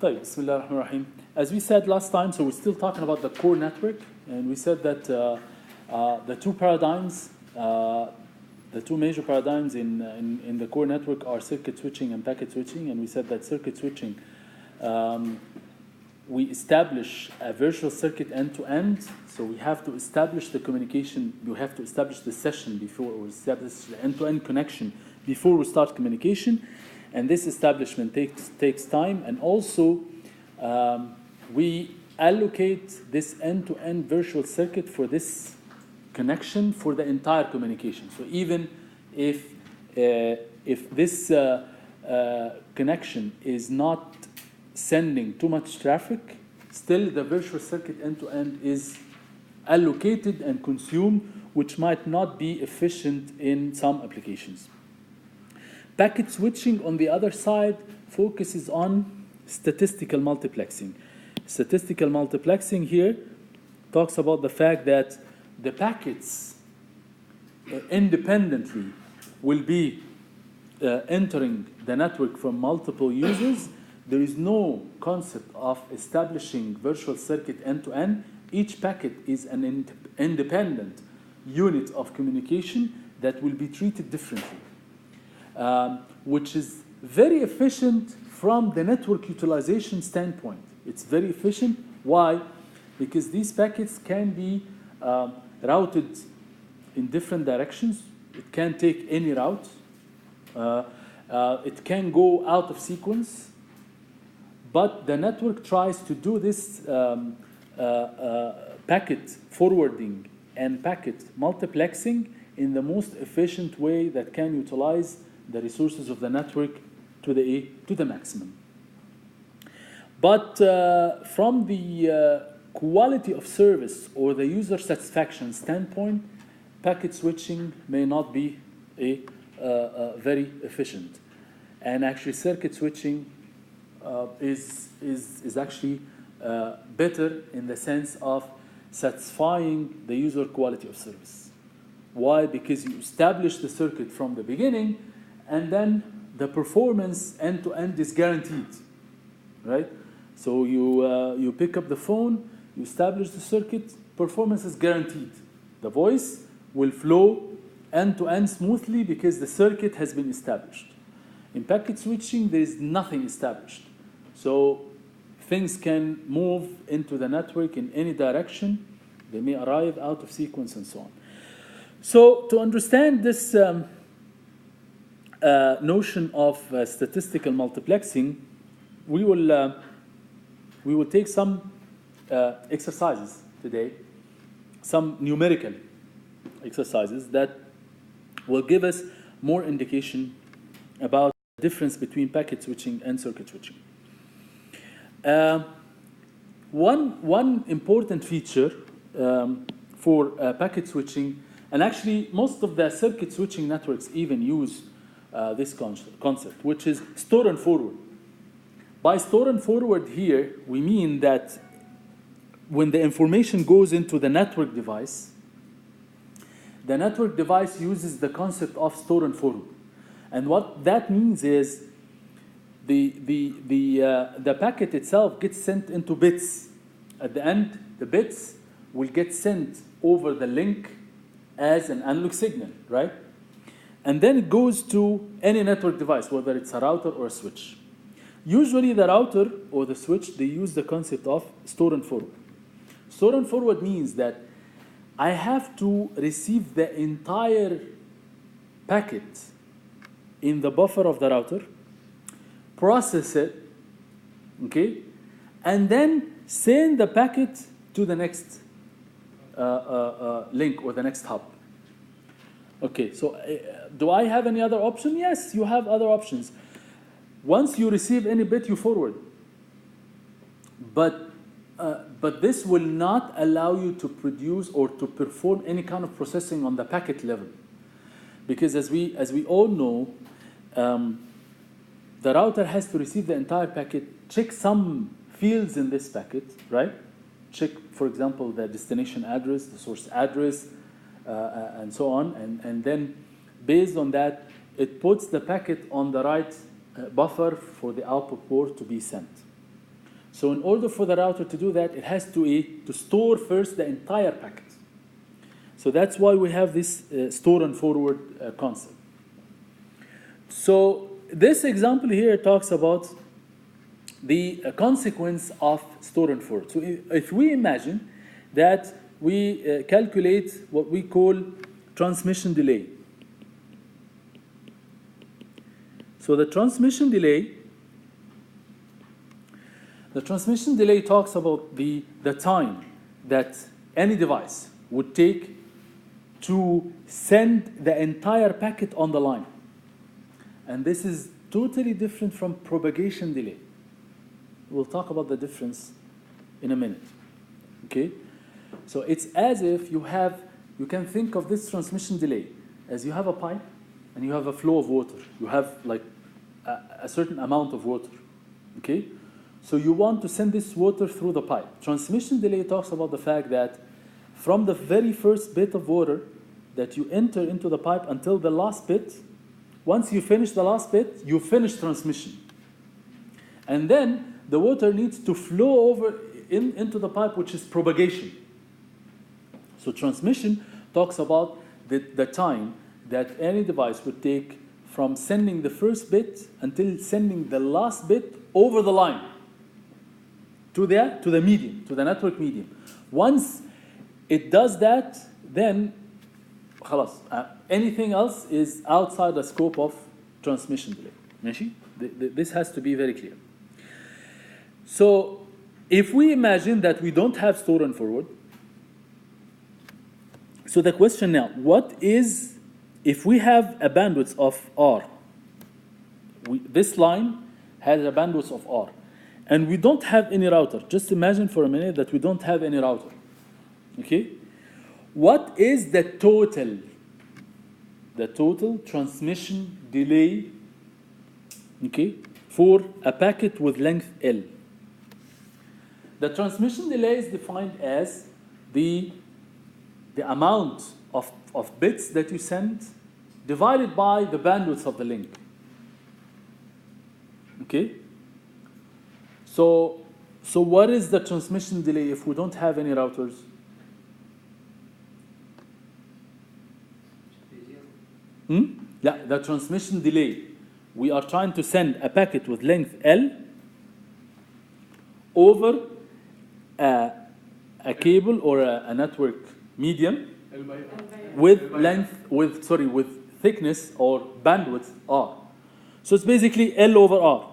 طيب, Bismillah ar-Rahman ar-Rahim. As we said last time, so we're still talking about the core network, and we said that the two paradigms, the two major paradigms in the core network are circuit switching and packet switching, and we said that circuit switching, we establish a virtual circuit end-to-end, so we have to establish the communication, we have to establish the session before, or establish the end-to-end connection before we start communication, and this establishment takes time, and also we allocate this end-to-end virtual circuit for this connection for the entire communication. So even if this connection is not sending too much traffic, still the virtual circuit end-to-end is allocated and consumed, which might not be efficient in some applications. Packet switching, on the other side, focuses on statistical multiplexing. Statistical multiplexing here talks about the fact that the packets independently will be entering the network from multiple users. There is no concept of establishing virtual circuit end-to-end. Each packet is an independent unit of communication that will be treated differently, which is very efficient from the network utilization standpoint. It's very efficient. Why? Because these packets can be routed in different directions. It can take any route. It can go out of sequence. But the network tries to do this packet forwarding and packet multiplexing in the most efficient way that can utilize the resources of the network to the maximum. But from the quality of service or the user satisfaction standpoint, packet switching may not be very efficient. And actually circuit switching is actually better in the sense of satisfying the user quality of service. Why? Because you establish the circuit from the beginning, and then the performance end-to-end is guaranteed, right? So you pick up the phone, you establish the circuit, performance is guaranteed. The voice will flow end-to-end smoothly because the circuit has been established. In packet switching, there is nothing established. So things can move into the network in any direction. They may arrive out of sequence and so on. So to understand this notion of statistical multiplexing, we will take some exercises today, some numerical exercises that will give us more indication about the difference between packet switching and circuit switching. One important feature for packet switching, and actually most of the circuit switching networks even use this concept, which is store and forward. By store and forward here, we mean that when the information goes into the network device uses the concept of store and forward. And what that means is the packet itself gets sent into bits. At the end, the bits will get sent over the link as an analog signal, right? And then it goes to any network device, whether it's a router or a switch. Usually the router or the switch, they use the concept of store and forward. Store and forward means that I have to receive the entire packet in the buffer of the router, process it, okay, and then send the packet to the next link or the next hub. Okay, so do I have any other option? Yes, you have other options. Once you receive any bit, you forward. But this will not allow you to produce or to perform any kind of processing on the packet level. Because as we all know, the router has to receive the entire packet, check some fields in this packet, right? Check, for example, the destination address, the source address, and so on. And then based on that, it puts the packet on the right buffer for the output port to be sent. So in order for the router to do that, it has to store first the entire packet. So that's why we have this store and forward concept. So this example here talks about the consequence of store and forward. So if we imagine that we calculate what we call transmission delay. So the transmission delay talks about the time that any device would take to send the entire packet on the line. And this is totally different from propagation delay. We'll talk about the difference in a minute. Okay? So it's as if you can think of this transmission delay as you have a pipe and you have a flow of water. You have like a certain amount of water. Okay? So you want to send this water through the pipe. Transmission delay talks about the fact that from the very first bit of water that you enter into the pipe until the last bit, once you finish the last bit, you finish transmission. And then the water needs to flow over into the pipe, which is propagation. So transmission talks about the time that any device would take from sending the first bit until sending the last bit over the line to the medium, to the network medium. Once it does that, then anything else is outside the scope of transmission delay. ماشي? This has to be very clear. So if we imagine that we don't have store and forward, so the question now, what is, if we have a bandwidth of R, this line has a bandwidth of R, and we don't have any router. Just imagine for a minute that we don't have any router. Okay? What is the total transmission delay, okay, for a packet with length L? The transmission delay is defined as the amount of bits that you send divided by the bandwidth of the link. Okay? So what is the transmission delay if we don't have any routers? Yeah, the transmission delay. We are trying to send a packet with length L over a cable or a network medium with thickness or bandwidth R. So it's basically L over R.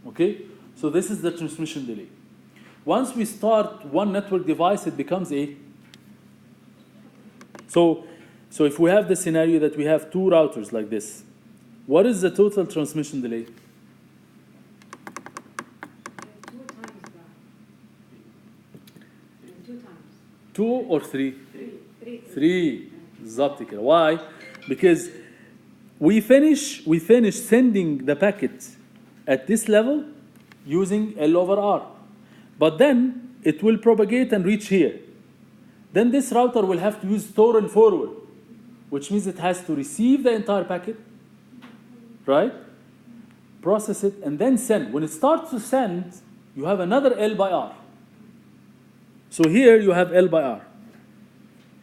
Okay? So this is the transmission delay. Once we start one network device, it becomes a... So if we have the scenario that we have two routers like this, what is the total transmission delay? 2 times that. 2 times. 2 or 3? 3. 3. بالظبط كده. Why? Because we finish sending the packet at this level using L over R. But then it will propagate and reach here. Then this router will have to use store and forward, which means it has to receive the entire packet, right? Process it, and then send. When it starts to send, you have another L by R. So here you have L by R.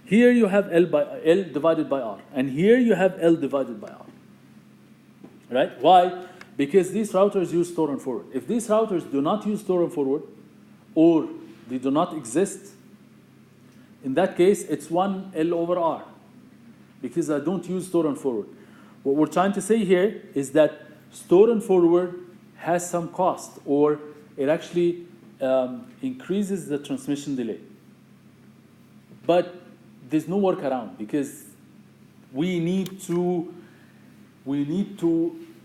Here you have L divided by R. And here you have L divided by R. Right? Why? Because these routers use store and forward. If these routers do not use store and forward, or they do not exist, in that case, it's 1 L over R. Because I don't use store and forward. What we're trying to say here is that store and forward has some cost, or it actually increases the transmission delay. But there's no workaround, because we need to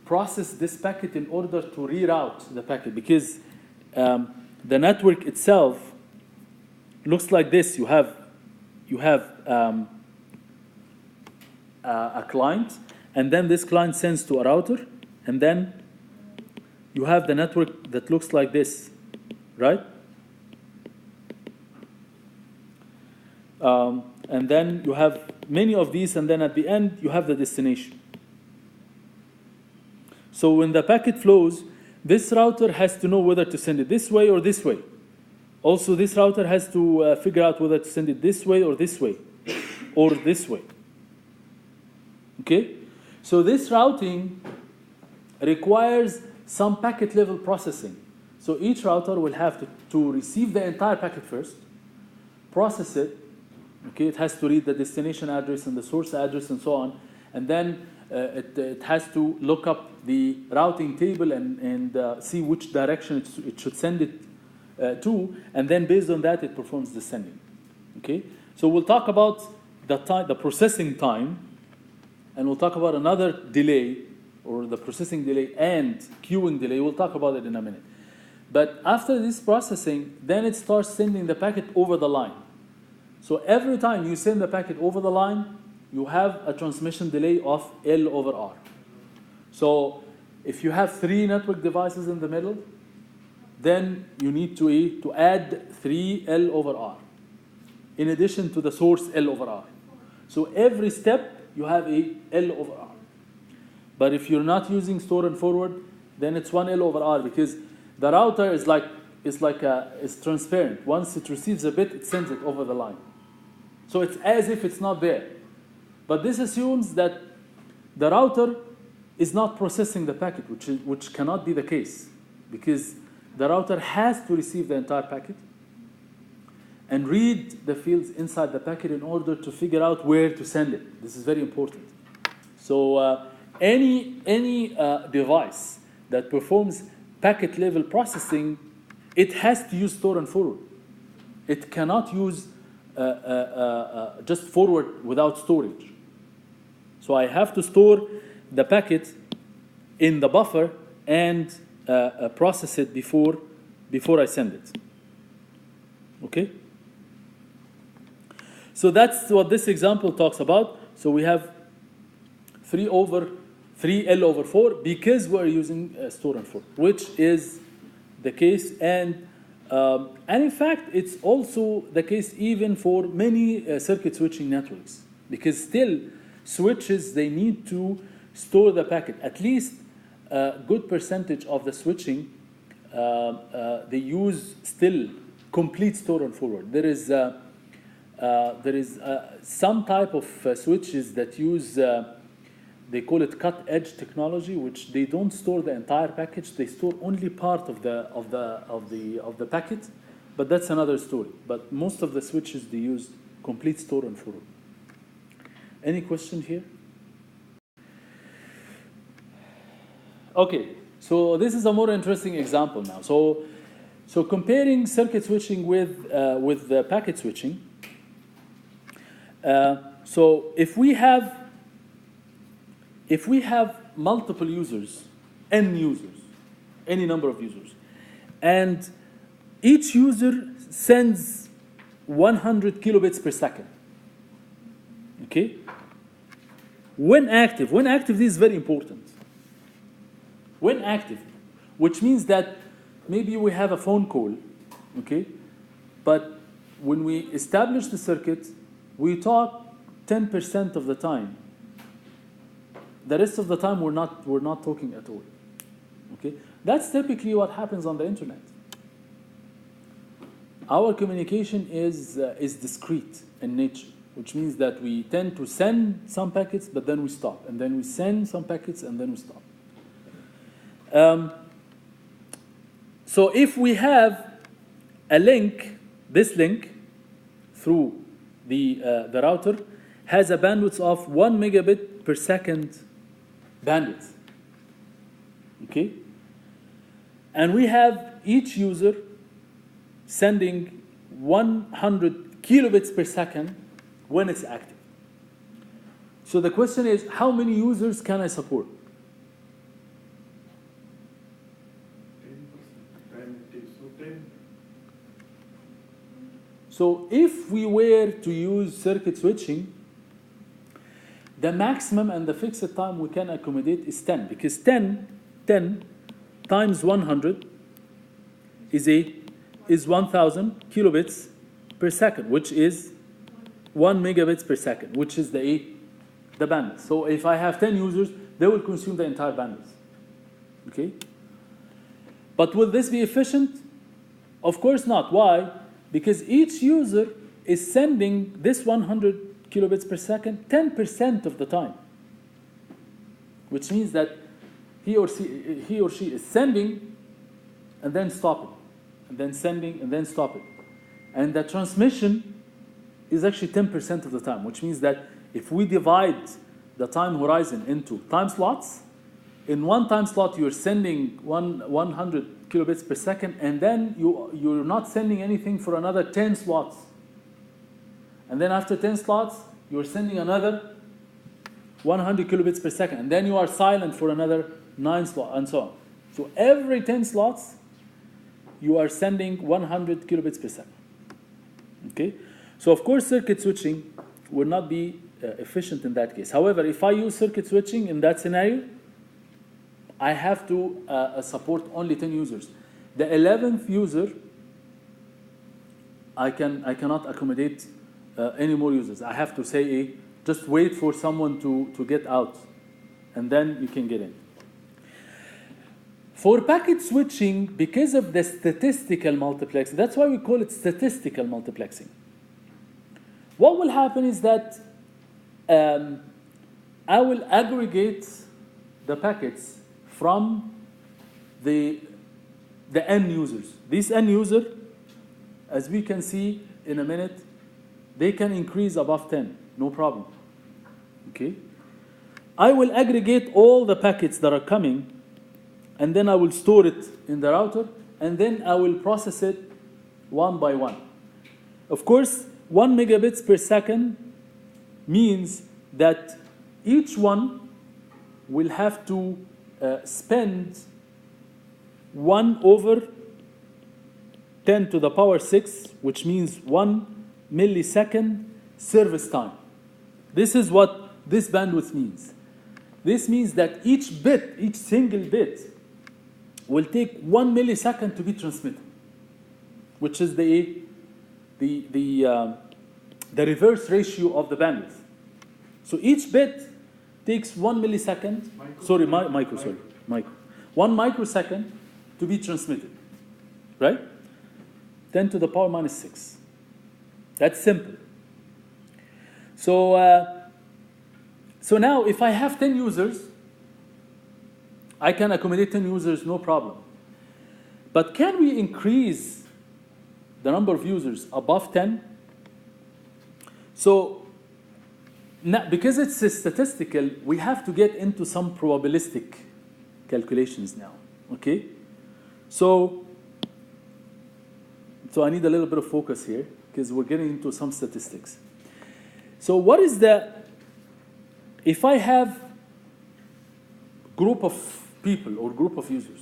process this packet in order to reroute the packet, because the network itself looks like this. You have a client, and then this client sends to a router, and then you have the network that looks like this, right? And then you have many of these, and then at the end you have the destination. So when the packet flows, This router has to know whether to send it this way or this way. Also, this router has to figure out whether to send it this way or this way, or this way. Okay? So this routing requires some packet level processing. So each router will have to receive the entire packet first, process it. Okay, it has to read the destination address and the source address and so on, and then it has to look up the routing table and see which direction it should send it to, and then based on that it performs the sending. Okay, so we'll talk about the processing time, and we'll talk about another delay, or the processing delay and queuing delay. We'll talk about it in a minute. But after this processing, then it starts sending the packet over the line. So every time you send the packet over the line, you have a transmission delay of L over R. So if you have 3 network devices in the middle, then you need to add 3 L over R, in addition to the source L over R. So every step you have a L over R. But if you're not using store and forward, then it's 1 L over R, because the router is transparent. Once it receives a bit, it sends it over the line. So it's as if it's not there. But this assumes that the router is not processing the packet, which cannot be the case, because the router has to receive the entire packet and read the fields inside the packet in order to figure out where to send it. This is very important. So any device that performs packet level processing, it has to use store and forward. It cannot use just forward without storage. So I have to store the packet in the buffer and process it before I send it. Okay? So that's what this example talks about. So we have 3 L over 4 because we're using store and forward, which is the case. And in fact, it's also the case even for many circuit switching networks, because still switches, they need to store the packet. At least a good percentage of the switching, they use still complete store and forward. There is some type of switches that use they call it cut-edge technology, which they don't store the entire package. They store only part of the packet, but that's another story. But most of the switches, they use complete store and forward. Any question here? Okay, so this is a more interesting example now. So comparing circuit switching with the packet switching. So if we have multiple users, n users, any number of users, and each user sends 100 kilobits per second. Okay? When active, this is very important. When active, which means that maybe we have a phone call, okay? But when we establish the circuit, we talk 10% of the time. The rest of the time we're not talking at all. Okay? That's typically what happens on the internet. Our communication is discrete in nature, which means that we tend to send some packets, but then we stop, and then we send some packets, and then we stop. So if we have a link, this link through the router has a bandwidth of 1 megabit per second bandwidth. Okay? And we have each user sending 100 kilobits per second when it's active. So the question is, how many users can I support? 10. So if we were to use circuit switching, the maximum and the fixed time we can accommodate is 10, because 10 times 100 is 1,000 kilobits per second, which is 1 megabits per second, which is the bandwidth. So if I have 10 users, they will consume the entire bandwidth. Okay? But will this be efficient? Of course not. Why? Because each user is sending this 100 kilobits per second 10% of the time, which means that he or she is sending and then stopping, and then sending and then stopping. And the transmission is actually 10% of the time, which means that if we divide the time horizon into time slots, in one time slot you're sending 100 kilobits per second, and then you're not sending anything for another 10 slots. And then after 10 slots, you're sending another 100 kilobits per second, and then you are silent for another 9 slots, and so on. So every 10 slots, you are sending 100 kilobits per second. Okay? So of course, circuit switching will not be efficient in that case. However, if I use circuit switching in that scenario, I have to support only 10 users. The 11th user, I cannot accommodate any more users. I have to say, just wait for someone to get out, and then you can get in. For packet switching, because of the statistical multiplexing, that's why we call it statistical multiplexing. What will happen is that I will aggregate the packets from the end users. These end users, as we can see in a minute, they can increase above 10, no problem. Okay? I will aggregate all the packets that are coming, and then I will store it in the router, and then I will process it one by one. Of course, 1 megabits per second means that each one will have to spend 1 over 10 to the power 6, which means 1 millisecond service time. This is what this bandwidth means. This means that each single bit, will take 1 millisecond to be transmitted, which is the reverse ratio of the bandwidth. So each bit takes 1 millisecond. Micro. 1 microsecond to be transmitted, right? 10 to the power minus 6. That's simple. So now if I have 10 users, I can accommodate 10 users, no problem. But can we increase the number of users above 10? So now, because it's statistical, we have to get into some probabilistic calculations now. Okay? So I need a little bit of focus here, because we're getting into some statistics. So what is if I have group of people or group of users,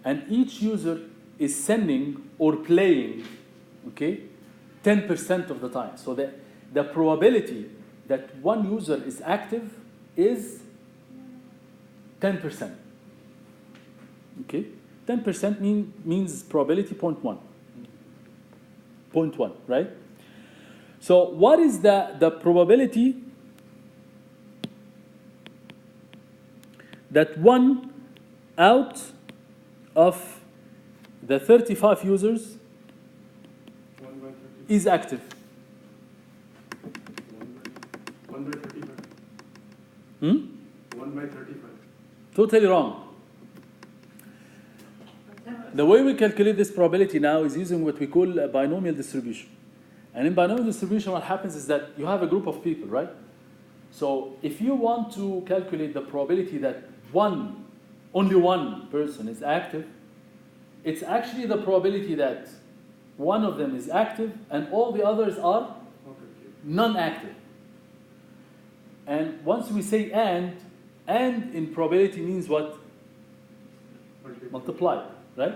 and each user is sending or playing, okay, 10% of the time. So the probability that one user is active is 10%. Okay? 10% means probability 0.1. 0.1, right? So what is the probability that 1 out of the 35 users is active? 1 by 35. 1 by 35. Totally wrong. The way we calculate this probability now is using what we call a binomial distribution. And in binomial distribution, what happens is that you have a group of people, right? So if you want to calculate the probability that only one person is active, it's actually the probability that one of them is active and all the others are non-active. And once we say and in probability means what? Multiply, right?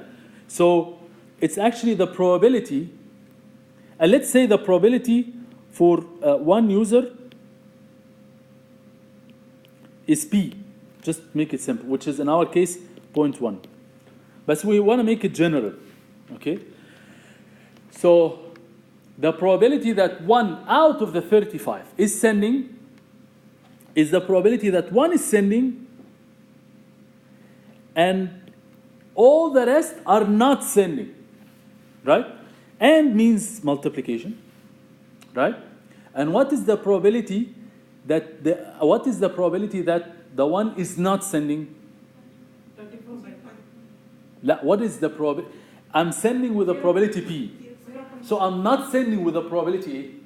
So it's actually the probability, and let's say the probability for one user is P. Just make it simple, which is in our case 0.1. But we want to make it general, okay? So the probability that 1 out of the 35 is sending is the probability that 1 is sending and All the rest are not sending, right? And means multiplication, right? And what is the probability that the one is not sending? 34 by 5. What is the probability? I'm sending with a probability P. So I'm not sending with a probability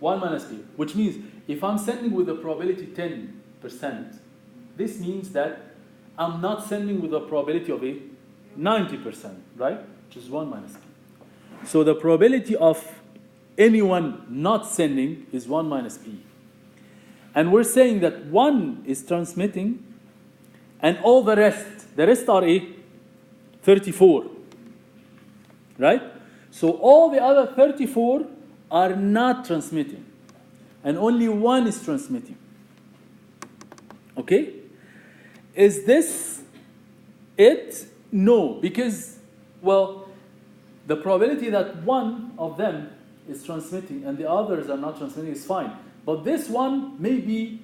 1 minus P, which means if I'm sending with a probability 10%, this means that I'm not sending with a probability of 90%, right? Which is 1 minus P. So the probability of anyone not sending is 1 minus P. And we're saying that 1 is transmitting and all the rest are 34, right? So all the other 34 are not transmitting and only 1 is transmitting. Okay? Is this it? No, because, well, the probability that one of them is transmitting and the others are not transmitting is fine. But this one may be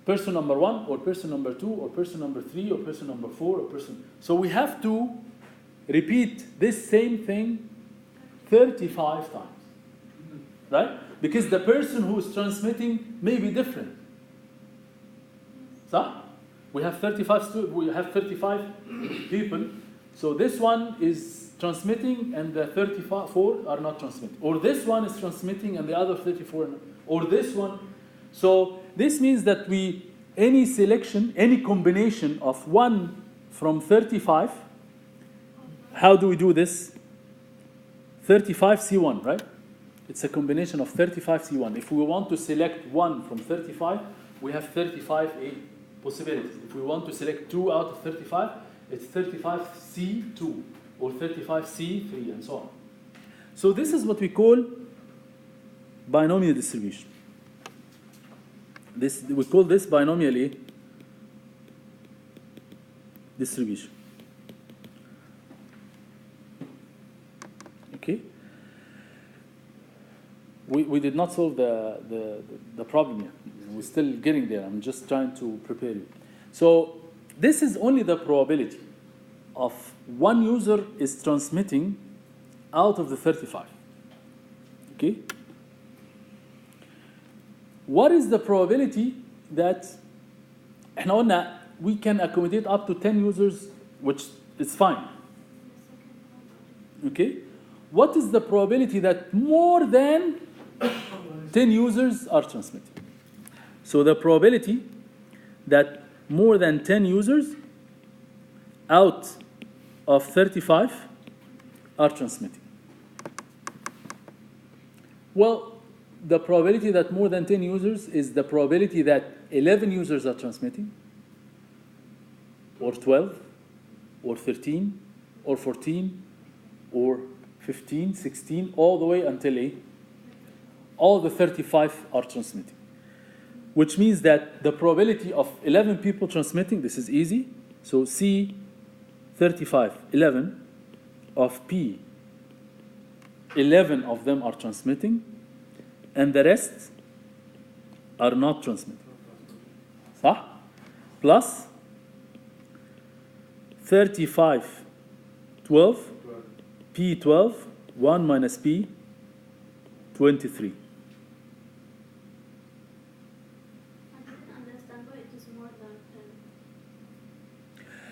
person number 1 or person number 2 or person number 3 or person number 4 or person. So we have to repeat this same thing 35 times. Right? Because the person who is transmitting may be different. So we have 35 people. So this one is transmitting and the 34 are not transmitting. Or this one is transmitting and the other 34 are not. Or this one. So this means that any selection, any combination of 1 from 35, how do we do this? 35C1, right? It's a combination of 35C1. If we want to select 1 from 35, we have 35 possibilities. If we want to select 2 out of 35, it's 35C2 or 35C3 and so on. So this is what we call binomial distribution. We call this binomial distribution. Okay? We did not solve the problem yet. We're still getting there. I'm just trying to prepare you. So this is only the probability of one user is transmitting out of the 35. Okay? What is the probability that we can accommodate up to 10 users, which is fine. Okay? What is the probability that more than 10 users are transmitting? So the probability that more than 10 users out of 35 are transmitting. Well, the probability that more than 10 users is the probability that 11 users are transmitting, or 12, or 13, or 14, or 15, 16, all the way until all the 35 are transmitting. Which means that the probability of 11 people transmitting, this is easy. So C 35, 11 of P, 11 of them are transmitting, and the rest are not transmitting. صح? Plus 35, 12, P 12, 1 minus P, 23.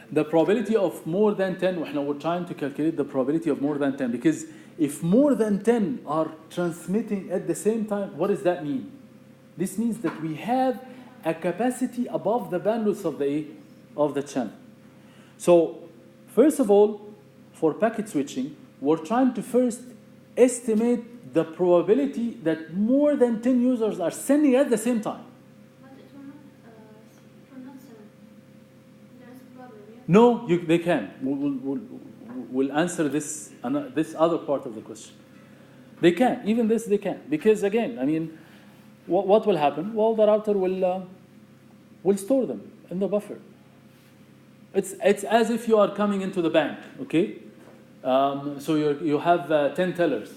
The probability of more than 10, we're trying to calculate the probability of more than 10, because if more than 10 are transmitting at the same time, what does that mean? This means that we have a capacity above the bandwidth of the channel. So, first of all, for packet switching, we're trying to first estimate the probability that more than 10 users are sending at the same time. No, they can. We'll answer this other part of the question. They can. Even this they can. Because again, I mean, what will happen? Well, the router will store them in the buffer. It's as if you are coming into the bank, okay? So you have 10 tellers.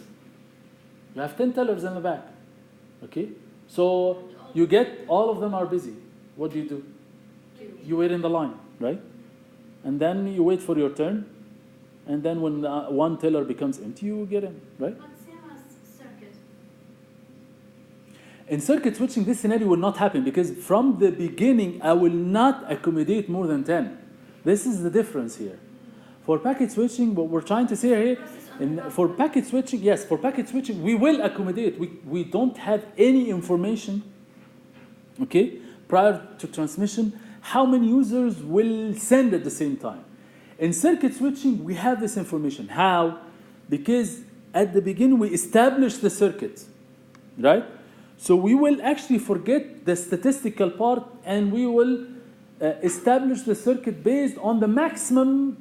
You have 10 tellers in the back, okay? So you get all of them are busy. What do? You wait in the line, right? and then you wait for your turn, and then when one teller becomes empty, you get in, right? But same as circuit. In circuit switching, this scenario will not happen because from the beginning, I will not accommodate more than 10. This is the difference here. For packet switching, what we're trying to say here, for packet switching, yes, for packet switching, we will accommodate. We don't have any information, okay, prior to transmission, how many users will send at the same time. In circuit switching, we have this information. How? Because at the beginning, we establish the circuit, right? So we will actually forget the statistical part, and we will establish the circuit based on the maximum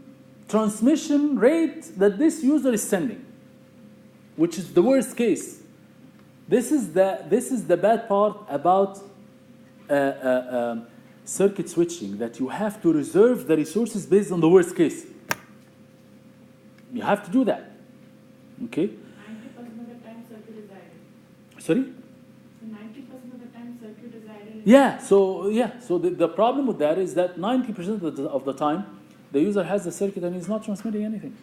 transmission rate that this user is sending, which is the worst case. This is the bad part about circuit switching, that you have to reserve the resources based on the worst case. You have to do that. Okay? 90% of the time circuit is idle. Sorry? So 90% of the time circuit is idle. Yeah. So the problem with that is that 90% of the time, the user has the circuit and he's not transmitting anything.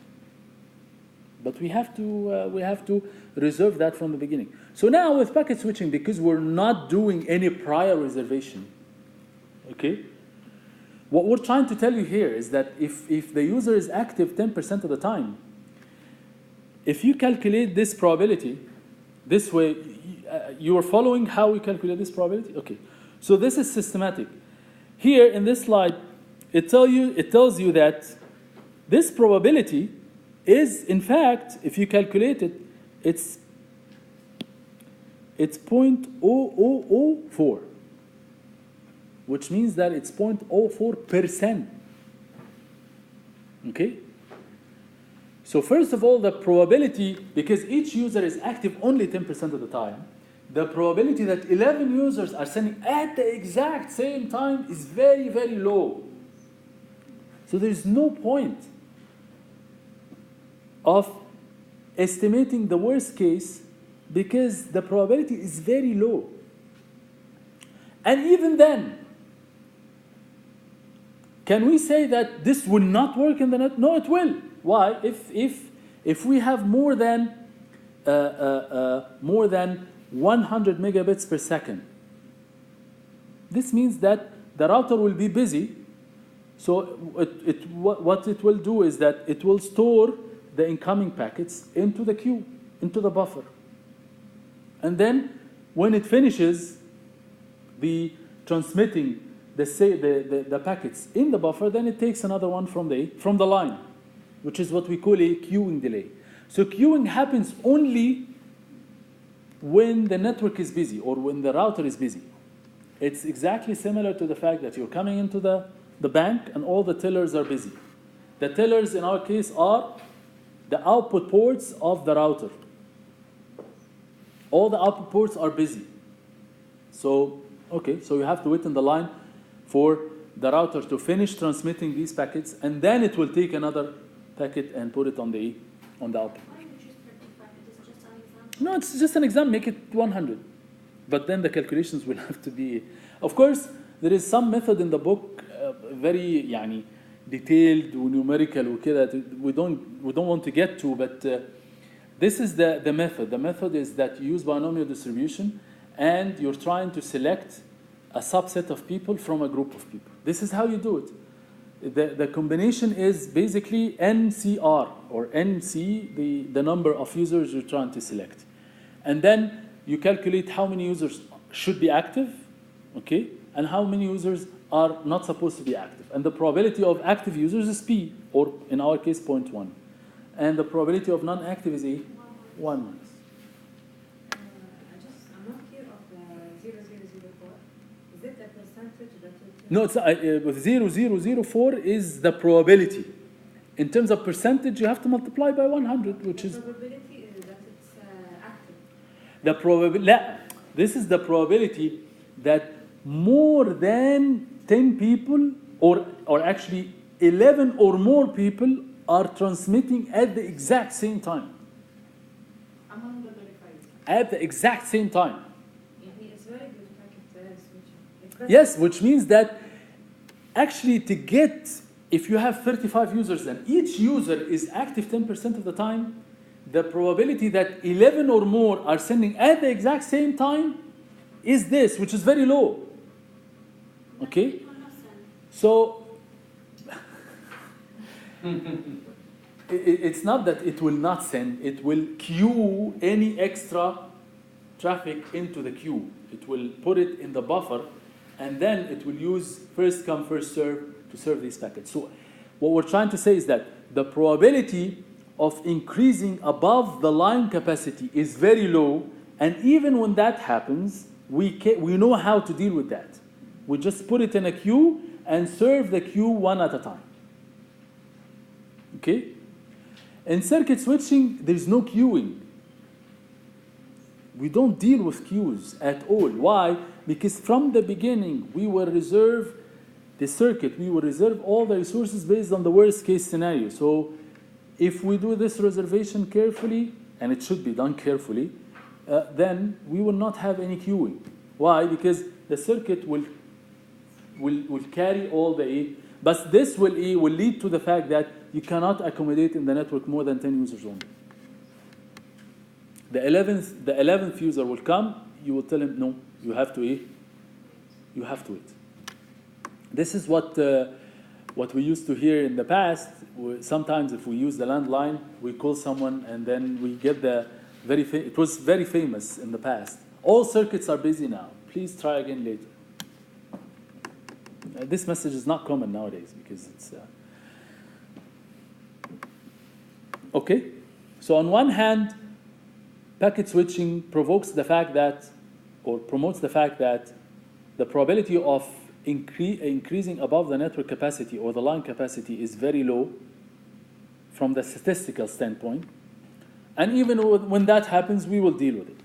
But we have to reserve that from the beginning. So now with packet switching, because we're not doing any prior reservation, okay, what we're trying to tell you here is that if the user is active 10% of the time, if you calculate this probability this way, you are following how we calculate this probability? Okay. So this is systematic. Here in this slide, it tells you that this probability is, in fact, if you calculate it, it's 0.0004, which means that it's 0.04%. Okay? So first of all, the probability, because each user is active only 10% of the time, the probability that 11 users are sending at the exact same time is very, very low. So there is no point of estimating the worst case because the probability is very low. And even then, can we say that this will not work in the net? No, it will. Why? If we have more than 100 megabits per second, this means that the router will be busy. So what it will do is that it will store the incoming packets into the queue, into the buffer. And then when it finishes the transmitting the packets in the buffer, then it takes another one from the line, which is what we call a queuing delay. So queuing happens only when the network is busy or when the router is busy. It's exactly similar to the fact that you're coming into the bank and all the tellers are busy. The tellers in our case are the output ports of the router. All the output ports are busy. So, okay, so you have to wait in the line for the router to finish transmitting these packets, and then it will take another packet and put it on the output. Why would you choose 30 packet? It's just an example. No, it's just an exam, make it 100. But then the calculations will have to be... Of course, there is some method in the book, very يعني, detailed numerical that we don't want to get to, but this is the method. The method is that you use binomial distribution and you're trying to select a subset of people from a group of people. This is how you do it. The combination is basically NCR, or NC, the number of users you're trying to select. And then you calculate how many users should be active, okay, and how many users are not supposed to be active. And the probability of active users is P, or in our case, 0.1. And the probability of non-active is a 1. I'm not clear of the 0004. Is it the percentage that it... No, it's 0004 is the probability. In terms of percentage, you have to multiply by 100, which is... The probability is that it's active. The probability... This is the probability that more than 10 people, or actually 11 or more people are transmitting at the exact same time. Among the verified. At the exact same time. It's very good packet switching. Yes, which means that actually to get if you have 35 users and each user is active 10% of the time, the probability that 11 or more are sending at the exact same time is this, which is very low. Okay? It will not send. So, it's not that it will not send, it will queue any extra traffic into the queue. It will put it in the buffer, and then it will use first come, first serve to serve these packets. So what we're trying to say is that the probability of increasing above the line capacity is very low, and even when that happens, we know how to deal with that. We just put it in a queue and serve the queue one at a time. Okay? In circuit switching, there's no queuing. We don't deal with queues at all. Why? Because from the beginning, we will reserve the circuit, we will reserve all the resources based on the worst case scenario. So if we do this reservation carefully, and it should be done carefully, then we will not have any queuing. Why? Because the circuit will carry all the but this will lead to the fact that you cannot accommodate in the network more than 10 users only. The 11th user will come, you will tell him, no, you have to you have to wait. This is what we used to hear in the past. Sometimes if we use the landline, we call someone and then we get it was very famous in the past. All circuits are busy now. Please try again later. This message is not common nowadays because it's... Okay? So on one hand, packet switching promotes the fact that the probability of increasing above the network capacity or the line capacity is very low from the statistical standpoint. And even when that happens, we will deal with it.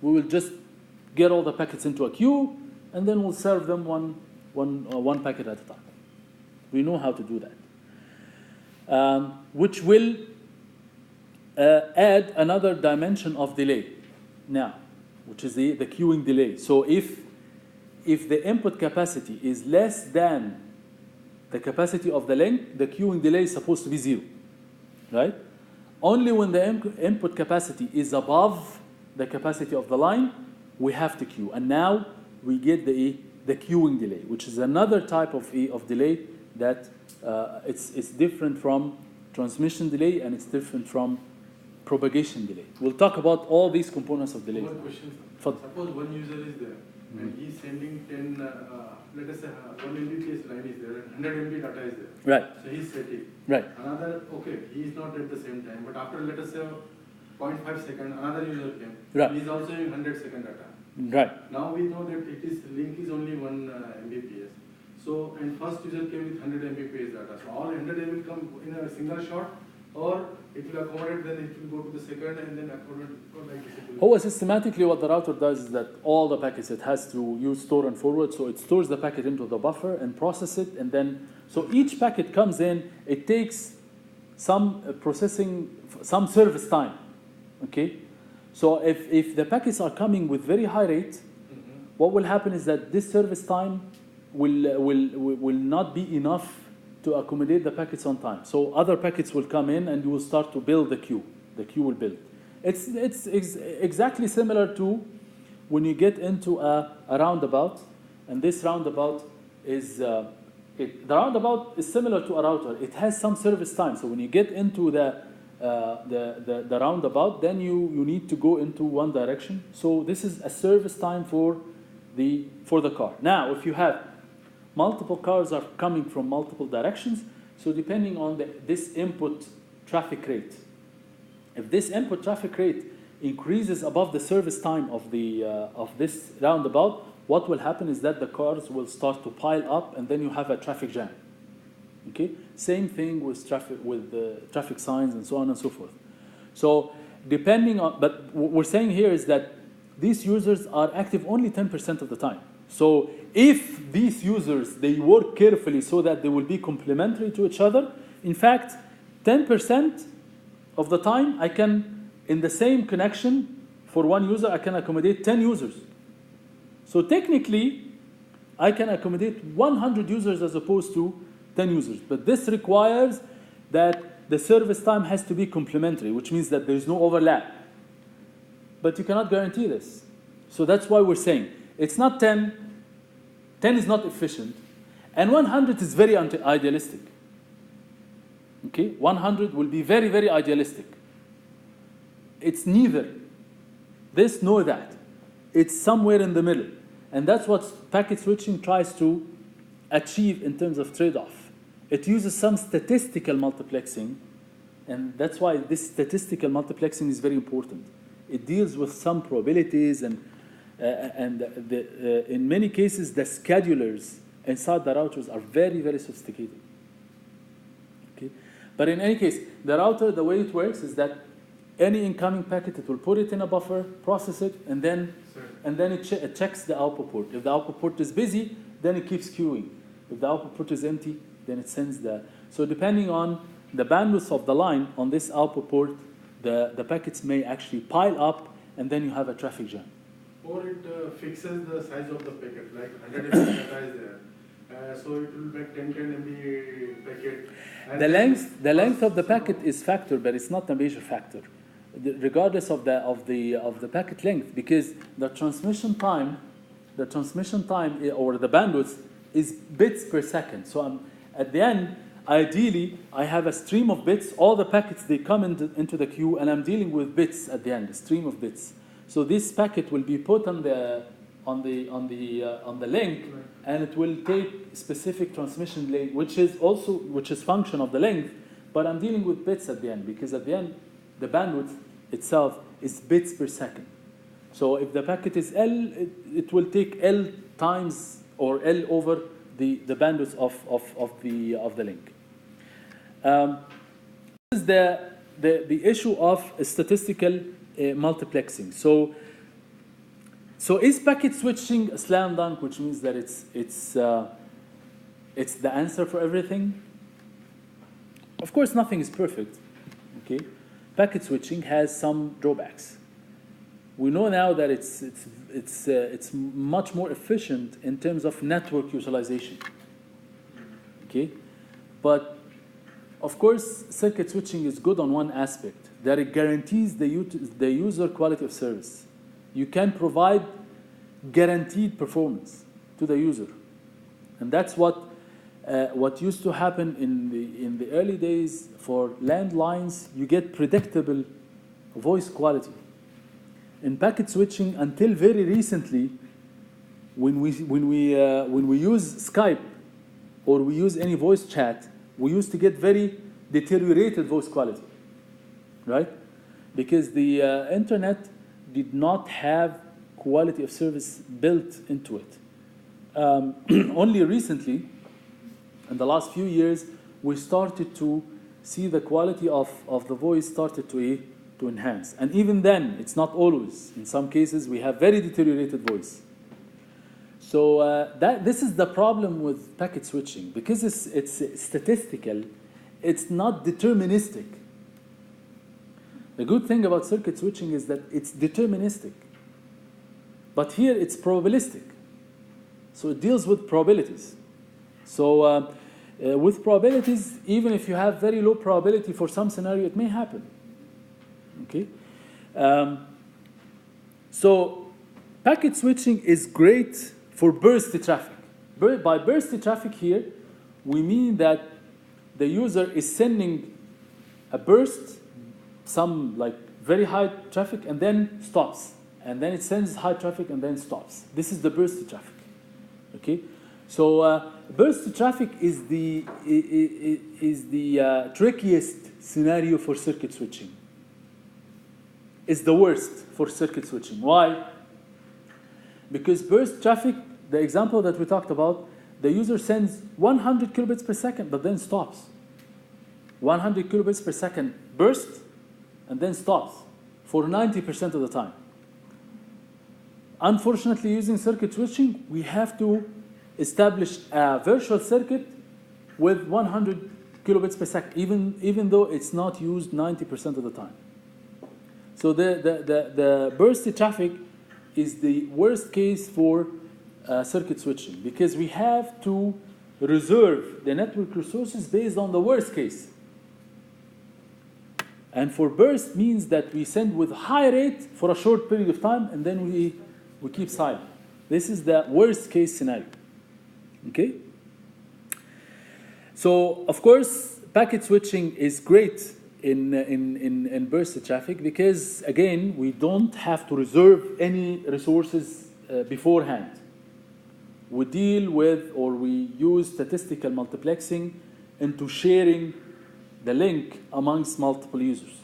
We will just get all the packets into a queue, and then we'll serve them one packet at a time. We know how to do that. Which will add another dimension of delay now, which is the queuing delay. So if the input capacity is less than the capacity of the link, the queuing delay is supposed to be 0, right? Only when the input capacity is above the capacity of the line, we have to queue. And now we get the queuing delay, which is another type of delay that it's different from transmission delay, and it's different from propagation delay. We'll talk about all these components of delay. One question. Suppose one user is there, and he's sending 10, let us say 1 Mbps line is there, and 100 MB data is there. Right. So he's setting. Right. Another, okay, he is not at the same time, but after, let us say, 0.5 second, another user came. Right. He is also having 100 second data. Right. Now we know that link is only 1 Mbps. So, and first user came with 100 Mbps data. So all 100 will come in a single shot, or it will accommodate, then it will go to the second and then accommodate like this. Systematically what the router does is that all the packets, it has to use store and forward. So it stores the packet into the buffer and process it, and then, so each packet comes in, it takes some processing, some service time, okay? So if the packets are coming with very high rate, what will happen is that this service time will not be enough to accommodate the packets on time. So other packets will come in and you will start to build the queue. The queue will build. It's exactly similar to when you get into a roundabout, and this roundabout is, the roundabout is similar to a router. It has some service time. So when you get into the roundabout, then you need to go into one direction. So this is a service time for the car. Now, if you have multiple cars are coming from multiple directions, so depending on this input traffic rate, if this input traffic rate increases above the service time of this roundabout, what will happen is that the cars will start to pile up, and then you have a traffic jam. Okay, same thing with traffic signs and so on and so forth. So depending on, but what we're saying here is that these users are active only 10% of the time. So if these users, they work carefully so that they will be complementary to each other, in fact, 10% of the time I can, in the same connection for one user, I can accommodate 10 users. So technically, I can accommodate 100 users as opposed to 10 users. But this requires that the service time has to be complementary, which means that there is no overlap. But you cannot guarantee this. So that's why we're saying it's not 10. 10 is not efficient. And 100 is very idealistic. Okay? 100 will be very, very idealistic. It's neither this nor that. It's somewhere in the middle. And that's what packet switching tries to achieve in terms of trade-off. It uses some statistical multiplexing, and that's why this statistical multiplexing is very important. It deals with some probabilities, and in many cases, the schedulers inside the routers are very, very sophisticated. Okay? But in any case, the router, the way it works is that any incoming packet, it will put it in a buffer, process it, and then it checks the output port. If the output port is busy, then it keeps queuing. If the output port is empty, then it sends the... So depending on the bandwidth of the line on this output port, the packets may actually pile up, and then you have a traffic jam. Or it fixes the size of the packet, like 100 MB data is there. So it will make 10 MB packet. The length of the packet is factor, but it's not a major factor, regardless of the packet length, because the transmission time or the bandwidth is bits per second. So at the end, ideally, I have a stream of bits. All the packets, they come into the queue, and I'm dealing with bits at the end, a stream of bits. So this packet will be put on the link, and it will take specific transmission length, which is function of the length. But I'm dealing with bits at the end, because at the end, the bandwidth itself is bits per second. So if the packet is L, it will take L times or L over the bandwidth of the link. This is the issue of statistical multiplexing. So is packet switching a slam dunk, which means that it's the answer for everything? Of course, nothing is perfect. Okay, packet switching has some drawbacks. We know now that it's much more efficient in terms of network utilization. Okay, but of course, circuit switching is good on one aspect, that it guarantees the user quality of service. You can provide guaranteed performance to the user, and that's what used to happen in the early days for landlines. You get predictable voice quality. In packet switching, until very recently, when we use Skype or we use any voice chat, we used to get very deteriorated voice quality, right? Because the internet did not have quality of service built into it. Only recently, in the last few years, we started to see the quality of the voice started to enhance. And even then, it's not always. In some cases, we have very deteriorated voice. So this is the problem with packet switching. Because it's statistical, it's not deterministic. The good thing about circuit switching is that it's deterministic. But here, it's probabilistic. So it deals with probabilities. So with probabilities, even if you have very low probability for some scenario, it may happen. Okay, so packet switching is great for bursty traffic. By bursty traffic here, we mean that the user is sending a burst, some like very high traffic, and then stops. And then it sends high traffic and then stops. This is the bursty traffic. Okay, so bursty traffic is the trickiest scenario for circuit switching. Is the worst for circuit switching. Why? Because burst traffic, the example that we talked about, the user sends 100 kilobits per second, but then stops. 100 kilobits per second burst, and then stops for 90% of the time. Unfortunately, using circuit switching, we have to establish a virtual circuit with 100 kilobits per second, even though it's not used 90% of the time. So the bursty traffic is the worst case for circuit switching, because we have to reserve the network resources based on the worst case. And for burst means that we send with high rate for a short period of time and then we keep silent. This is the worst case scenario. Okay? So, of course, packet switching is great in burst traffic because, again, we don't have to reserve any resources beforehand. We deal with, or we use statistical multiplexing into sharing the link amongst multiple users.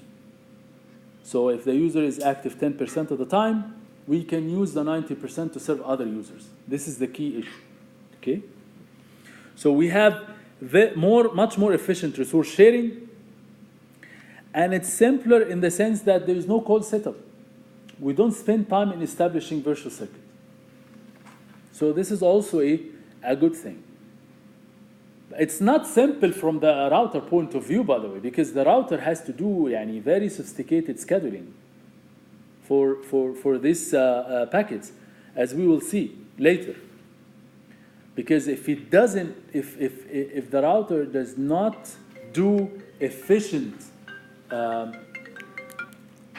So if the user is active 10% of the time, we can use the 90% to serve other users. This is the key issue. Okay? So we have much more efficient resource sharing, and it's simpler in the sense that there is no cold setup. We don't spend time in establishing virtual circuit. So this is also a good thing. It's not simple from the router point of view, by the way, because the router has to do very sophisticated scheduling for these packets, as we will see later. Because if it doesn't, if the router does not do efficient,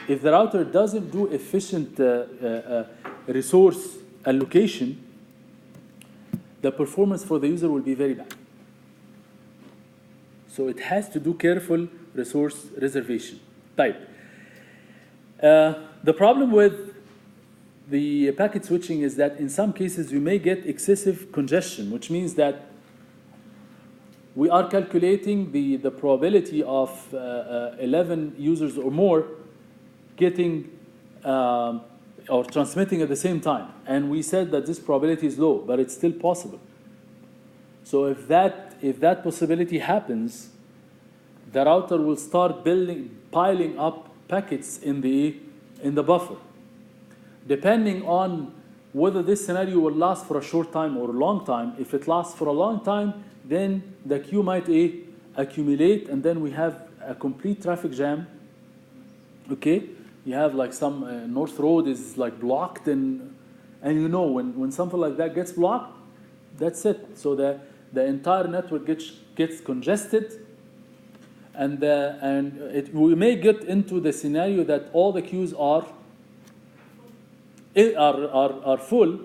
if the router doesn't do efficient resource allocation, the performance for the user will be very bad. So it has to do careful resource reservation. Type. The problem with the packet switching is that in some cases you may get excessive congestion, which means that we are calculating the probability of 11 users or more getting or transmitting at the same time. And we said that this probability is low, but it's still possible. So if that possibility happens, the router will start piling up packets in the buffer. Depending on whether this scenario will last for a short time or a long time. If it lasts for a long time, then the queue might accumulate, and then we have a complete traffic jam. Okay, you have like some North Road is like blocked, and you know when something like that gets blocked, that's it. So the entire network gets congested, and we may get into the scenario that all the queues are full.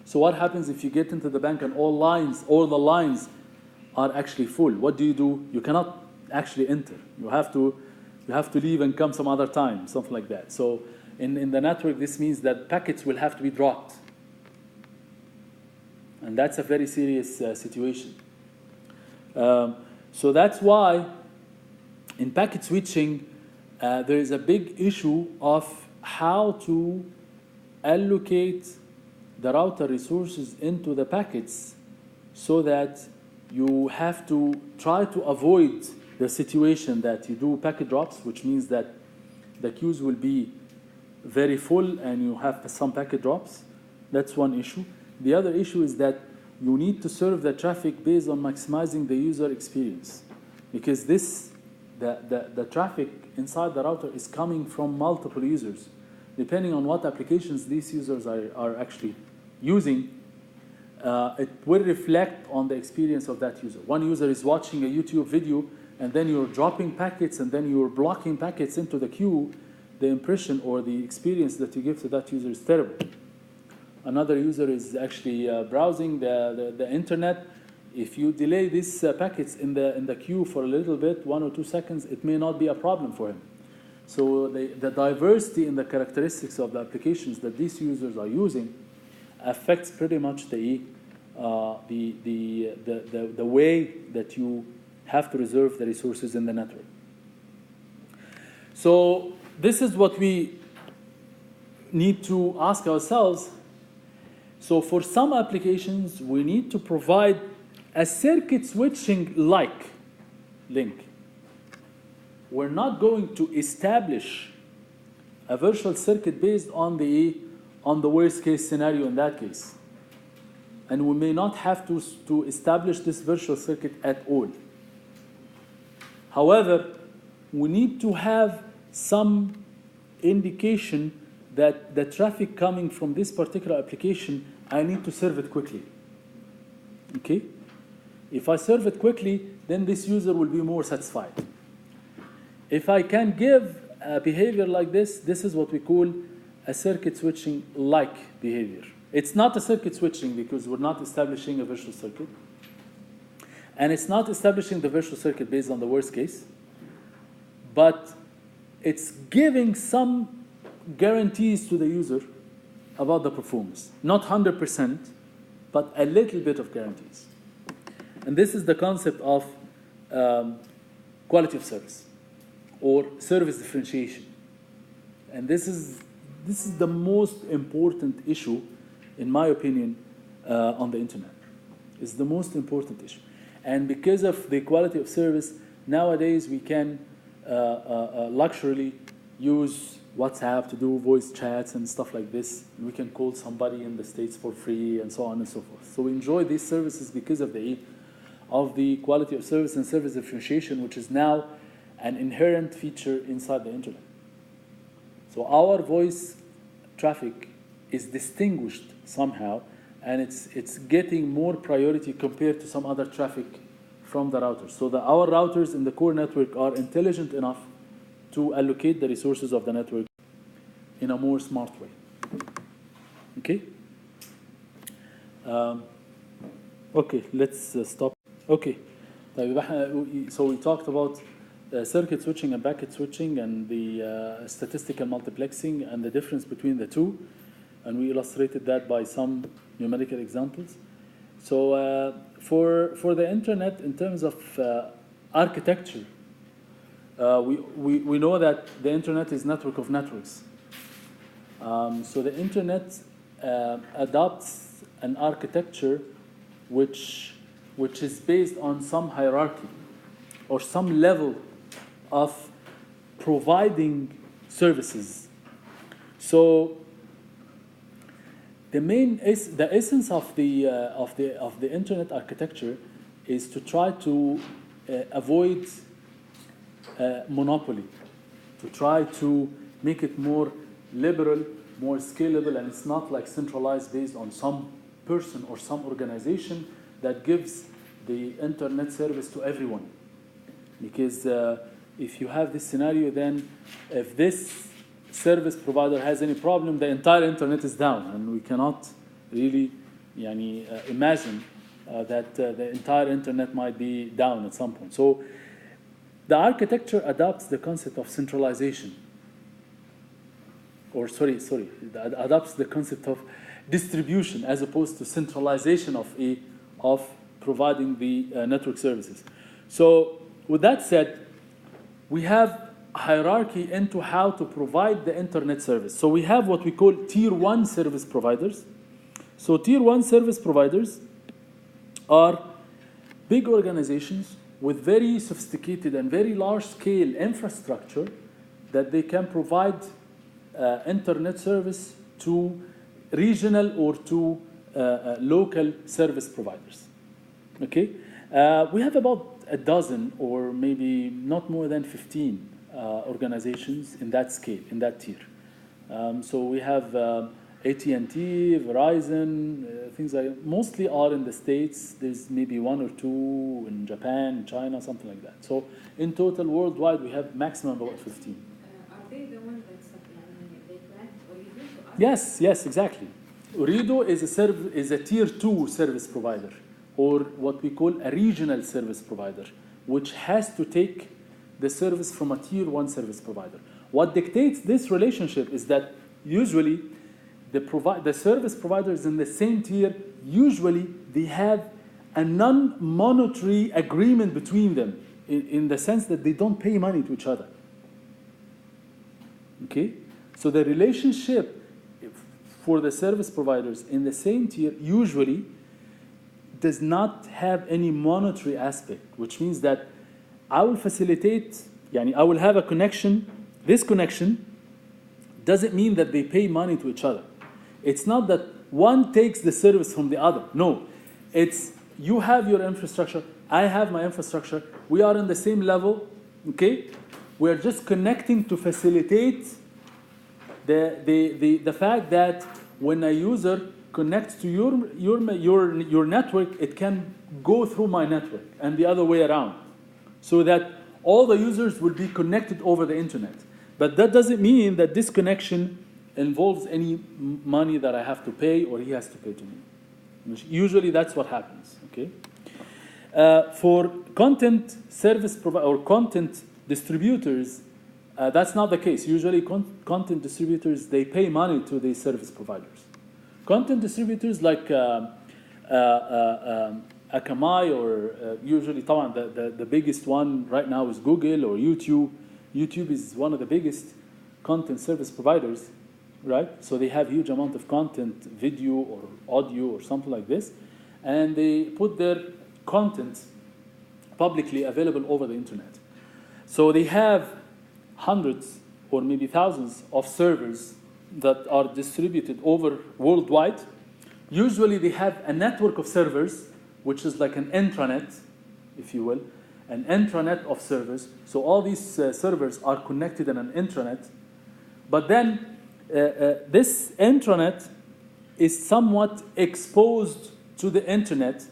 So what happens if you get into the bank and all the lines are actually full? What do? You cannot actually enter. You have to leave and come some other time, something like that. So in the network, this means that packets will have to be dropped. And that's a very serious situation. So that's why in packet switching, there is a big issue of how to allocate the router resources into the packets so that you have to try to avoid the situation that you do packet drops, which means that the queues will be very full and you have some packet drops. That's one issue. The other issue is that you need to serve the traffic based on maximizing the user experience, because the traffic inside the router is coming from multiple users. Depending on what applications these users are actually using, it will reflect on the experience of that user. One user is watching a YouTube video, and then you're dropping packets, and then you're blocking packets into the queue. The impression or the experience that you give to that user is terrible. Another user is actually browsing the internet. If you delay these packets in the queue for a little bit, 1 or 2 seconds, it may not be a problem for him. So the diversity in the characteristics of the applications that these users are using affects pretty much the way that you have to reserve the resources in the network. So this is what we need to ask ourselves. So for some applications, we need to provide a circuit switching-like link. We're not going to establish a virtual circuit based on the worst case scenario in that case. And we may not have to establish this virtual circuit at all. However, we need to have some indication that the traffic coming from this particular application, I need to serve it quickly. Okay? If I serve it quickly, then this user will be more satisfied. If I can give a behavior like this, this is what we call a circuit switching like behavior. It's not a circuit switching because we're not establishing a virtual circuit. And it's not establishing the virtual circuit based on the worst case. But it's giving some guarantees to the user about the performance. Not 100%, but a little bit of guarantees. And this is the concept of quality of service or service differentiation. And this is the most important issue, in my opinion, on the internet. It's the most important issue. And because of the quality of service, nowadays we can luxuriously use WhatsApp to do voice chats and stuff like this. We can call somebody in the States for free and so on and so forth. So we enjoy these services because of the quality of service and service differentiation, which is now an inherent feature inside the internet. So our voice traffic is distinguished somehow, and it's getting more priority compared to some other traffic from the routers. So our routers in the core network are intelligent enough to allocate the resources of the network in a more smart way. Okay? Okay, let's stop. Okay. So we talked about circuit switching and packet switching and the statistical multiplexing and the difference between the two. And we illustrated that by some numerical examples. So for the internet, in terms of architecture, we know that the internet is network of networks. So the internet adopts an architecture which is based on some hierarchy or some level of providing services. So the essence of the internet architecture is to try to avoid monopoly, to try to make it more liberal, more scalable, and it's not like centralized based on some person or some organization that gives the internet service to everyone. Because if you have this scenario, then if this service provider has any problem, the entire internet is down, and we cannot really imagine that the entire internet might be down at some point. So the architecture adopts the concept of centralization. Adopts the concept of distribution as opposed to centralization of providing the network services. So with that said, we have hierarchy into how to provide the internet service. So we have what we call tier 1 service providers. So tier 1 service providers are big organizations with very sophisticated and very large scale infrastructure that they can provide internet service to regional or to local service providers. Okay, we have about a dozen or maybe not more than 15 organizations in that scale, in that tier. So we have AT&T, Verizon, things like mostly are in the States. There's maybe one or two in Japan, China, something like that. So in total, worldwide, we have maximum about 15. Are they the ones that supply, they grant Ooredoo to us? Yes, exactly. Ooredoo is a tier 2 service provider, or what we call a regional service provider, which has to take the service from a tier 1 service provider. What dictates this relationship is that usually the service providers in the same tier, usually they have a non-monetary agreement between them in the sense that they don't pay money to each other. Okay? So the relationship for the service providers in the same tier usually does not have any monetary aspect, which means that I will facilitate, I will have a connection. This connection doesn't mean that they pay money to each other. It's not that one takes the service from the other. No, it's you have your infrastructure, I have my infrastructure, we are on the same level, okay? We're just connecting to facilitate the fact that when a user connects to your network, it can go through my network and the other way around, so that all the users will be connected over the internet. But that doesn't mean that this connection involves any money that I have to pay or he has to pay to me. Usually that's what happens, okay? For content service provider or content distributors, that's not the case. Usually content distributors, they pay money to the service providers. Content distributors like Akamai or usually the biggest one right now is Google or YouTube. YouTube is one of the biggest content service providers, right? So they have huge amount of content, video or audio or something like this, and they put their content publicly available over the internet. So they have hundreds or maybe thousands of servers that are distributed over worldwide. Usually they have a network of servers, which is like an intranet, if you will, an intranet of servers. So all these servers are connected in an intranet. But then this intranet is somewhat exposed to the internet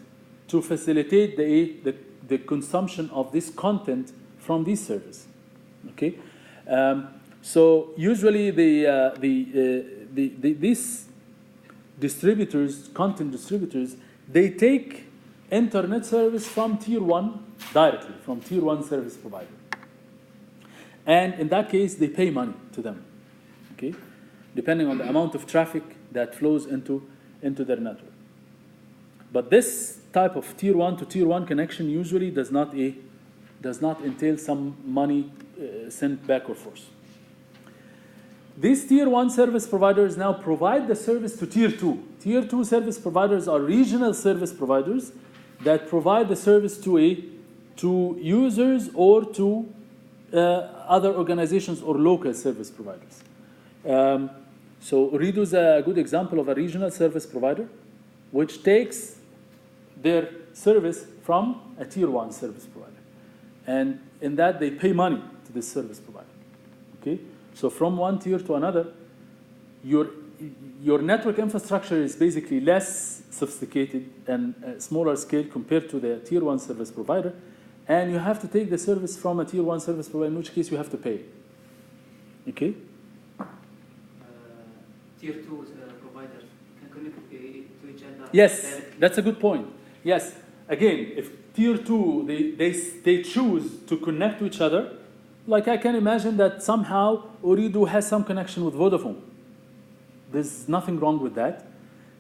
to facilitate the consumption of this content from these servers. Okay, so usually these distributors, content distributors, they take internet service from tier 1 directly, from tier 1 service provider. And in that case, they pay money to them, okay, depending on the amount of traffic that flows into their network. But this type of tier 1 to tier 1 connection usually does not entail some money sent back or forth. These tier 1 service providers now provide the service to tier 2. Tier 2 service providers are regional service providers that provide the service to users or to other organizations or local service providers. So Ooredoo is a good example of a regional service provider which takes their service from a tier 1 service provider. And in that, they pay money to this service provider. Okay? So from one tier to another, your network infrastructure is basically less sophisticated and smaller scale compared to the tier 1 service provider. And you have to take the service from a tier 1 service provider, in which case you have to pay. Okay? Tier 2 providers can connect to each other. Yes, directly. that's a good point. Yes, again, if tier 2, they choose to connect to each other, like I can imagine that somehow Ooredoo has some connection with Vodafone. There's nothing wrong with that.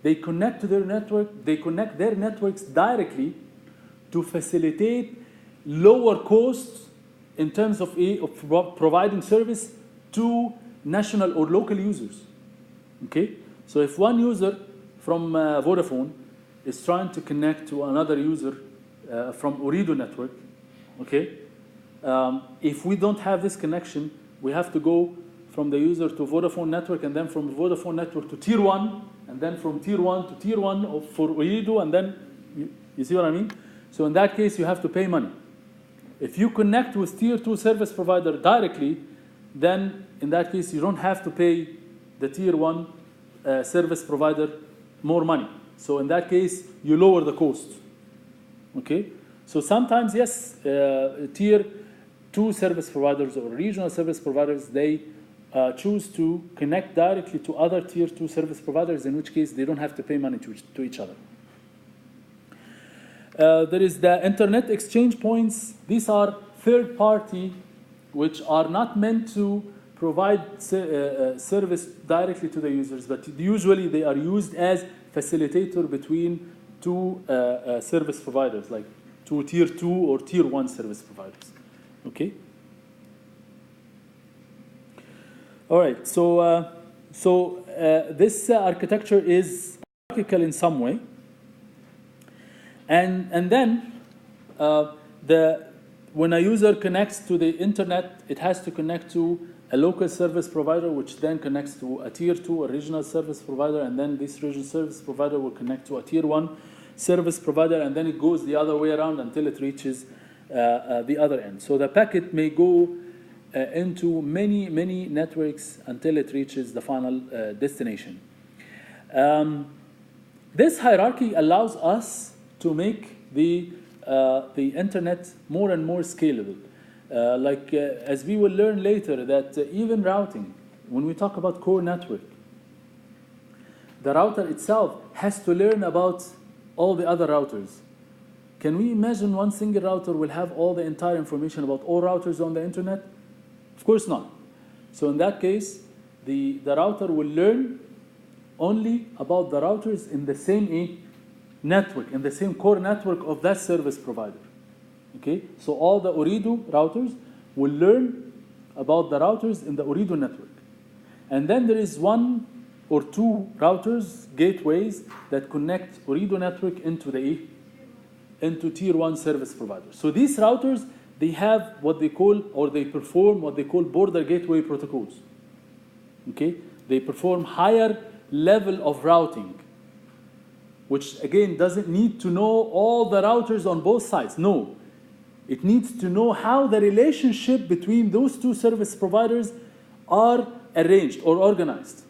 They connect to their network, they connect their networks directly to facilitate lower costs in terms of providing service to national or local users. Okay? So if one user from Vodafone is trying to connect to another user from Ooredoo network, okay? If we don't have this connection, we have to go from the user to Vodafone network, and then from Vodafone network to tier 1, and then from tier 1 to tier 1 for Ooredoo, and then, you see what I mean? So in that case, you have to pay money. If you connect with tier 2 service provider directly, then in that case, you don't have to pay the tier 1 service provider more money. So in that case, you lower the cost. Okay? So sometimes, yes, tier 2 service providers or regional service providers, they choose to connect directly to other tier 2 service providers, in which case they don't have to pay money to each other. There is the internet exchange points. These are third party, which are not meant to provide service directly to the users, but usually they are used as facilitator between two service providers, like two tier 2 or tier 1 service providers. Okay? All right, so this architecture is hierarchical in some way. And then when a user connects to the internet, it has to connect to a local service provider, which then connects to a tier 2, a regional service provider, and then this regional service provider will connect to a tier 1 service provider, and then it goes the other way around until it reaches the other end. So the packet may go into many networks until it reaches the final destination. This hierarchy allows us to make the internet more and more scalable. As we will learn later, that even routing, when we talk about core network, the router itself has to learn about all the other routers. Can we imagine one single router will have all the entire information about all routers on the internet? Of course not. So in that case, the router will learn only about the routers in the same network, in the same core network of that service provider. Okay? So all the Ooredoo routers will learn about the routers in the Ooredoo network. And then there is one or two routers, gateways, that connect Ooredoo network into tier 1 service providers. So these routers, they have what they call, or they perform what they call border gateway protocols. Okay? They perform higher level of routing, which again doesn't need to know all the routers on both sides. No. It needs to know how the relationship between those two service providers are arranged or organized.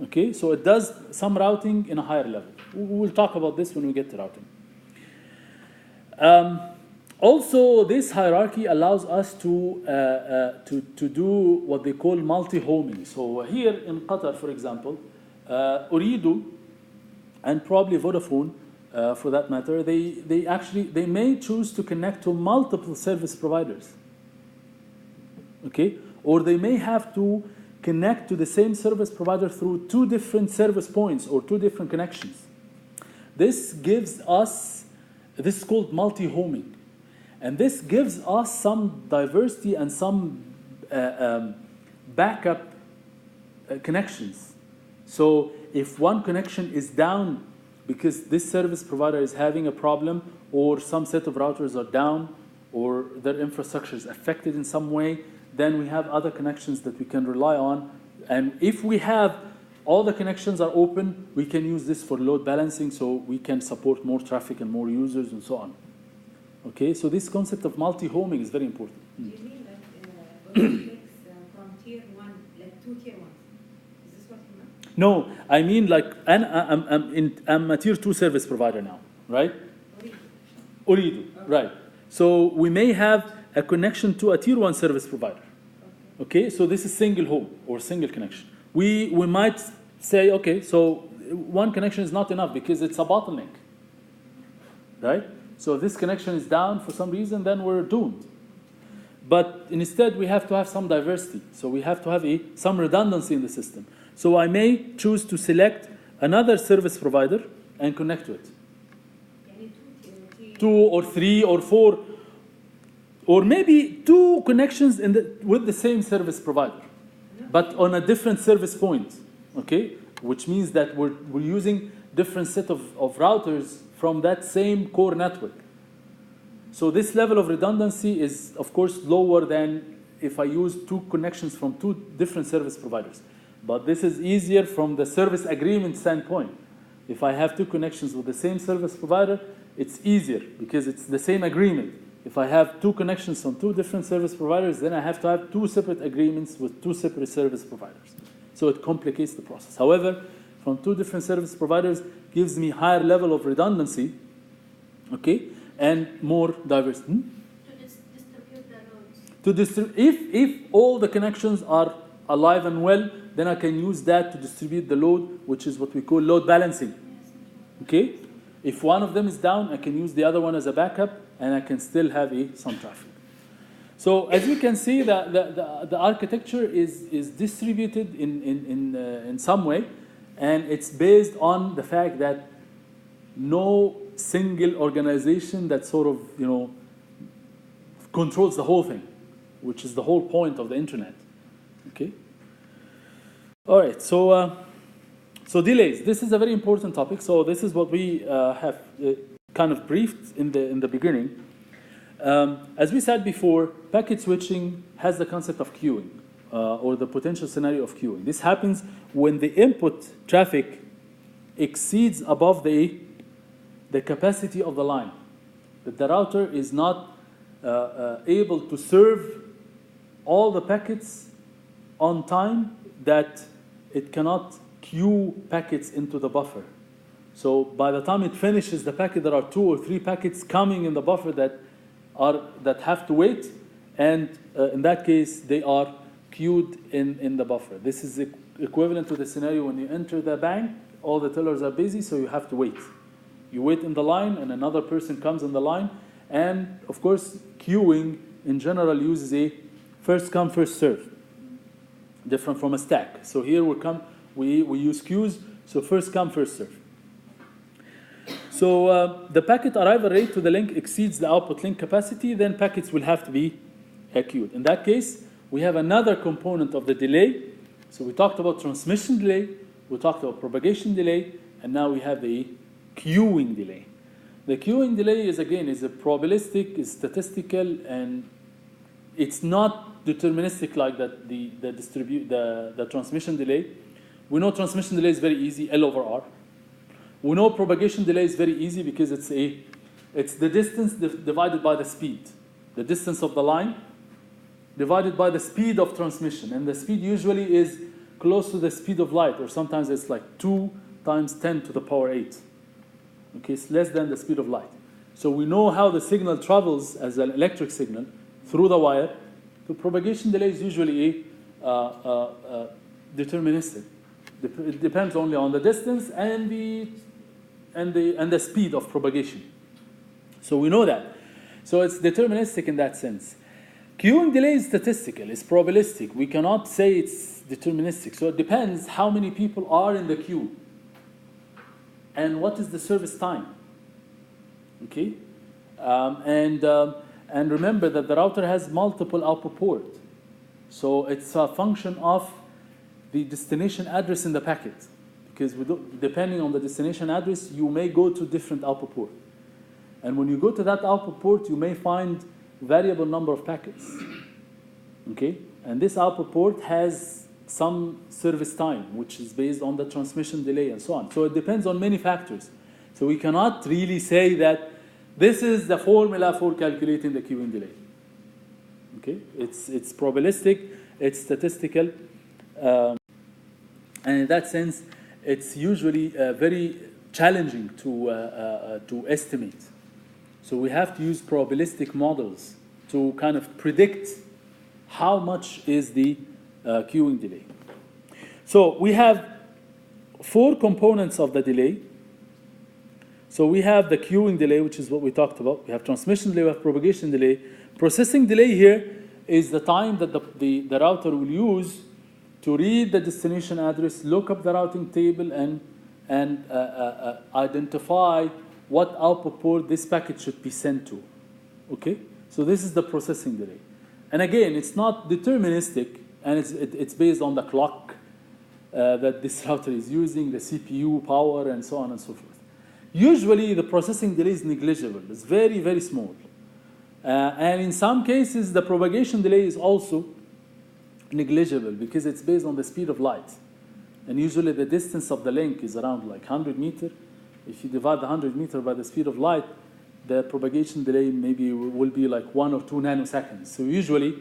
Okay? So it does some routing in a higher level. We'll talk about this when we get to routing. Also, this hierarchy allows us to do what they call multi-homing. So here in Qatar, for example, Ooredoo and probably Vodafone, for that matter, they may choose to connect to multiple service providers. Okay? Or they may have to connect to the same service provider through two different service points or two different connections. This gives us, this is called multi-homing. And this gives us some diversity and some backup connections. So if one connection is down because this service provider is having a problem, or some set of routers are down, or their infrastructure is affected in some way, then we have other connections that we can rely on. And if we have all the connections are open, we can use this for load balancing, so we can support more traffic and more users and so on. Okay, so this concept of multi-homing is very important. Do you mean that multiplex from tier 1, like 2 tier 1s? Is this what you meant? No, I mean like I'm a tier 2 service provider now, right? Ooredoo, right. So we may have a connection to a tier 1 service provider. Okay, so this is single home or single connection. We might say, okay, so one connection is not enough because it's a bottleneck, right? So this connection is down for some reason, then we're doomed. But instead, we have to have some diversity. So we have to have some redundancy in the system. So I may choose to select another service provider and connect to it. Two or three or four, or maybe two connections with the same service provider, but on a different service point, okay? Which means that we're using different set of routers from that same core network. So this level of redundancy is, of course, lower than if I use two connections from two different service providers. But this is easier from the service agreement standpoint. If I have two connections with the same service provider, it's easier because it's the same agreement. If I have two connections from two different service providers, then I have to have two separate agreements with two separate service providers. So it complicates the process. However, from two different service providers gives me higher level of redundancy, okay, and more diversity. To distribute the loads. To if all the connections are alive and well, then I can use that to distribute the load, which is what we call load balancing. Okay? If one of them is down, I can use the other one as a backup, and I can still have some traffic. So as you can see, the architecture is distributed in some way, and it's based on the fact that no single organization that sort of controls the whole thing, which is the whole point of the internet. Okay. All right. So delays. This is a very important topic. So this is what we have kind of briefed in the beginning. As we said before, packet switching has the concept of queuing, or the potential scenario of queuing. This happens when the input traffic exceeds above the capacity of the line. That the router is not able to serve all the packets on time, that it cannot queue packets into the buffer. So by the time it finishes the packet, there are 2 or 3 packets coming in the buffer that have to wait, and in that case, they are queued in the buffer. This is equivalent to the scenario when you enter the bank, all the tellers are busy, so you have to wait. You wait in the line, and another person comes in the line, and of course, queuing in general uses a first come, first serve, different from a stack. So here we use queues, so first come, first serve. So the packet arrival rate to the link exceeds the output link capacity, then packets will have to be queued. In that case, we have another component of the delay. So we talked about transmission delay, we talked about propagation delay, and now we have the queuing delay. The queuing delay is a probabilistic, is statistical, and it's not deterministic like the transmission delay. We know transmission delay is very easy, L over R. We know propagation delay is very easy because it's the distance divided by the speed. The distance of the line divided by the speed of transmission. And the speed usually is close to the speed of light, or sometimes it's like 2 times 10 to the power 8. Okay, it's less than the speed of light. So we know how the signal travels as an electric signal through the wire. The propagation delay is usually deterministic. It depends only on the distance and the speed of propagation. So we know that. So it's deterministic in that sense. Queuing delay is statistical, it's probabilistic. We cannot say it's deterministic. So it depends how many people are in the queue and what is the service time. Okay? And remember that the router has multiple output ports. So it's a function of the destination address in the packet. Because depending on the destination address, you may go to different output port. And when you go to that output port, you may find variable number of packets. Okay? And this output port has some service time, which is based on the transmission delay and so on. So it depends on many factors. So we cannot really say that this is the formula for calculating the queuing delay. Okay? It's probabilistic, it's statistical, and in that sense, it's usually very challenging to estimate. So we have to use probabilistic models to kind of predict how much is the queuing delay. So we have 4 components of the delay. So we have the queuing delay, which is what we talked about. We have transmission delay, we have propagation delay. Processing delay here is the time that the router will use to read the destination address, look up the routing table, and identify what output port this packet should be sent to. Okay? So this is the processing delay. And again, it's not deterministic, and it's based on the clock that this router is using, the CPU power, and so on and so forth. Usually, the processing delay is negligible. It's very, very small. And in some cases, the propagation delay is also negligible because it's based on the speed of light. And usually, the distance of the link is around like 100 meters. If you divide the 100 meters by the speed of light, the propagation delay maybe will be like 1 or 2 nanoseconds. So usually,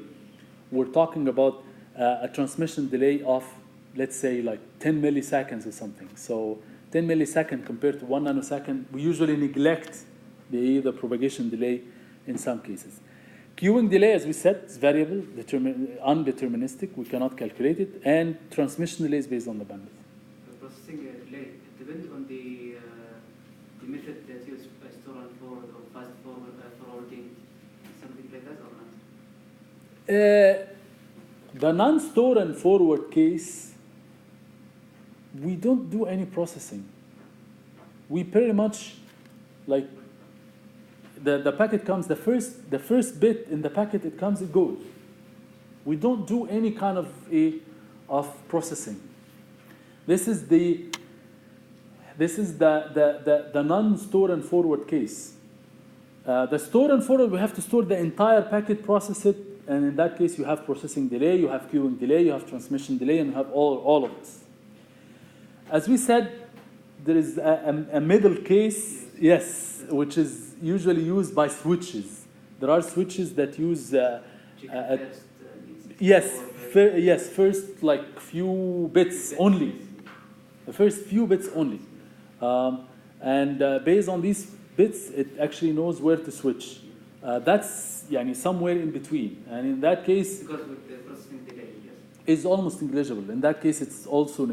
we're talking about a transmission delay of, let's say, like 10 milliseconds or something. So 10 milliseconds compared to 1 nanosecond, we usually neglect the propagation delay in some cases. Queuing delay, as we said, is variable, undeterministic. We cannot calculate it. And transmission delay is based on the bandwidth. The processing delay, it depends on the method that you use, store and forward or fast forwarding, something like that or not? The non-store and forward case, we don't do any processing. We pretty much, like, the packet comes, the first bit in the packet, it comes, it goes. We don't do any kind of processing. This is the non-store and forward case. The store and forward, we have to store the entire packet, process it, and in that case, you have processing delay, you have queuing delay, you have transmission delay, and you have all of this. As we said, there is a middle case, yes, which is usually used by switches. There are switches that use first like few bits only. The first few bits only. And based on these bits, it actually knows where to switch. That's يعني somewhere in between. And in that case, Because with the processing delay, yes. is almost negligible. In that case, it's also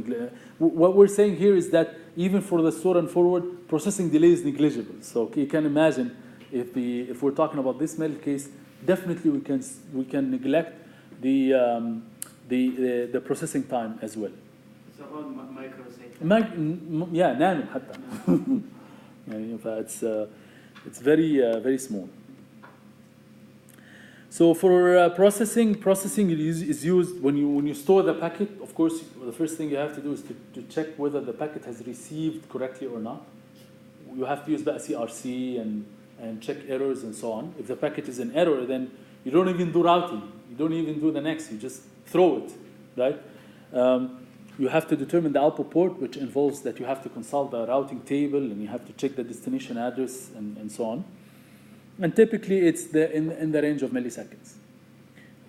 what we're saying here is that even for the store and forward, processing delay is negligible. So you can imagine if we're talking about this middle case, definitely we can neglect the processing time as well. It's all microseconds. Yeah, nano حتى. يعني it's very small. So for processing is used when you store the packet. Of course, the first thing you have to do is to check whether the packet has received correctly or not. You have to use the CRC and check errors and so on. If the packet is in error, then you don't even do routing. You don't even do the next. You just throw it, right? You have to determine the output port, which involves that you have to consult the routing table and you have to check the destination address and so on. And typically it's in the range of milliseconds.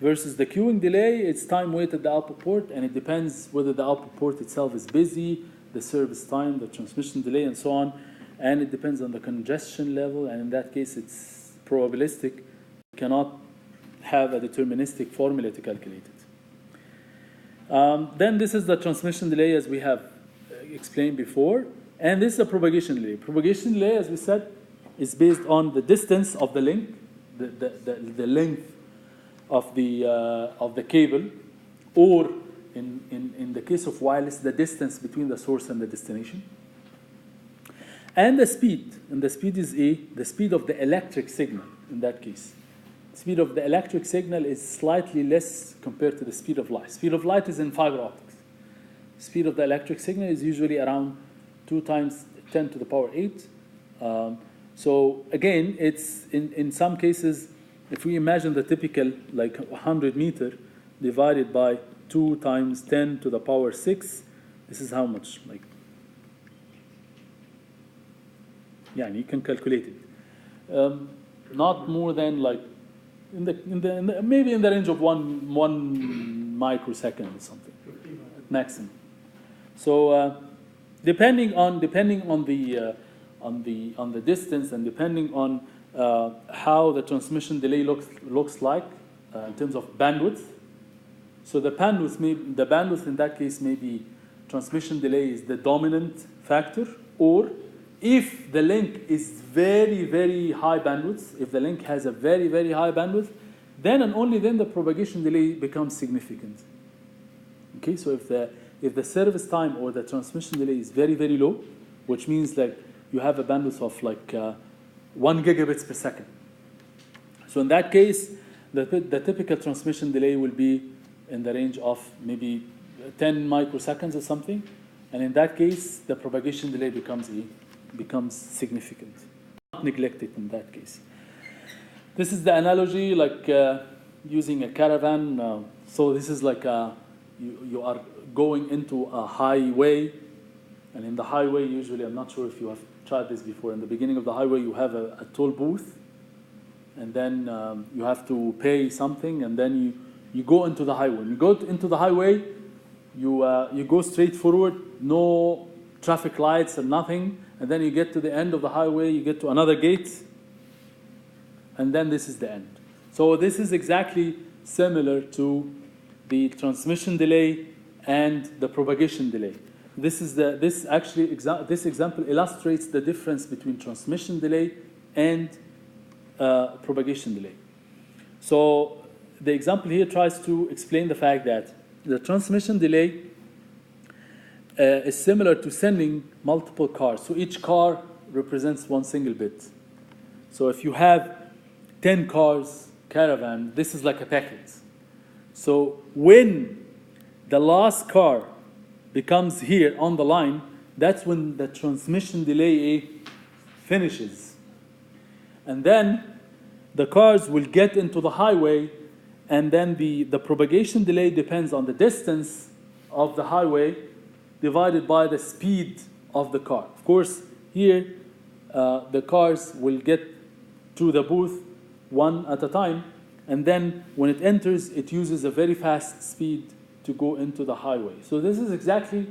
Versus the queuing delay, it's time wait at the output port, and it depends whether the output port itself is busy, the service time, the transmission delay, and so on. And it depends on the congestion level, and in that case it's probabilistic. You cannot have a deterministic formula to calculate it. Then this is the transmission delay as we have explained before, and this is a propagation delay. Propagation delay, as we said, is based on the distance of the link, the length of the cable, or in the case of wireless, the distance between the source and the destination. And the speed, is the speed of the electric signal in that case. Speed of the electric signal is slightly less compared to the speed of light. Speed of light is in fiber optics. Speed of the electric signal is usually around 2 times 10 to the power 8. So again, it's in some cases, if we imagine the typical like 100 meter divided by 2 times 10 to the power 6, this is how much? Like, yeah, you can calculate it. Not more than like maybe in the range of one microsecond or something, maximum. So depending on the distance and depending on how the transmission delay looks like in terms of bandwidth. So the bandwidth in that case may be transmission delay is the dominant factor, or if the link is very, very high bandwidth, if the link has a very, very high bandwidth, then and only then the propagation delay becomes significant. Okay, so if the service time or the transmission delay is very, very low, which means that you have a bandwidth of like 1 gigabits per second. So in that case, the typical transmission delay will be in the range of maybe 10 microseconds or something, and in that case, the propagation delay becomes significant. Not neglected in that case. This is the analogy, like using a caravan. So this is like you are going into a highway, and in the highway, usually, I'm not sure if you have tried this before. In the beginning of the highway, you have a toll booth, and then you have to pay something, and then you go into the highway. When you go into the highway, you go straight forward, no traffic lights or nothing, and then you get to the end of the highway, you get to another gate, and then this is the end. So this is exactly similar to the transmission delay and the propagation delay. This example illustrates the difference between transmission delay and propagation delay. So the example here tries to explain the fact that the transmission delay is similar to sending multiple cars. So each car represents one single bit. So if you have 10 cars, caravan, this is like a packet. So when the last car becomes here on the line, that's when the transmission delay finishes. And then the cars will get into the highway, and then the propagation delay depends on the distance of the highway divided by the speed of the car. Of course, here the cars will get to the booth one at a time, and then when it enters, it uses a very fast speed to go into the highway. So this is exactly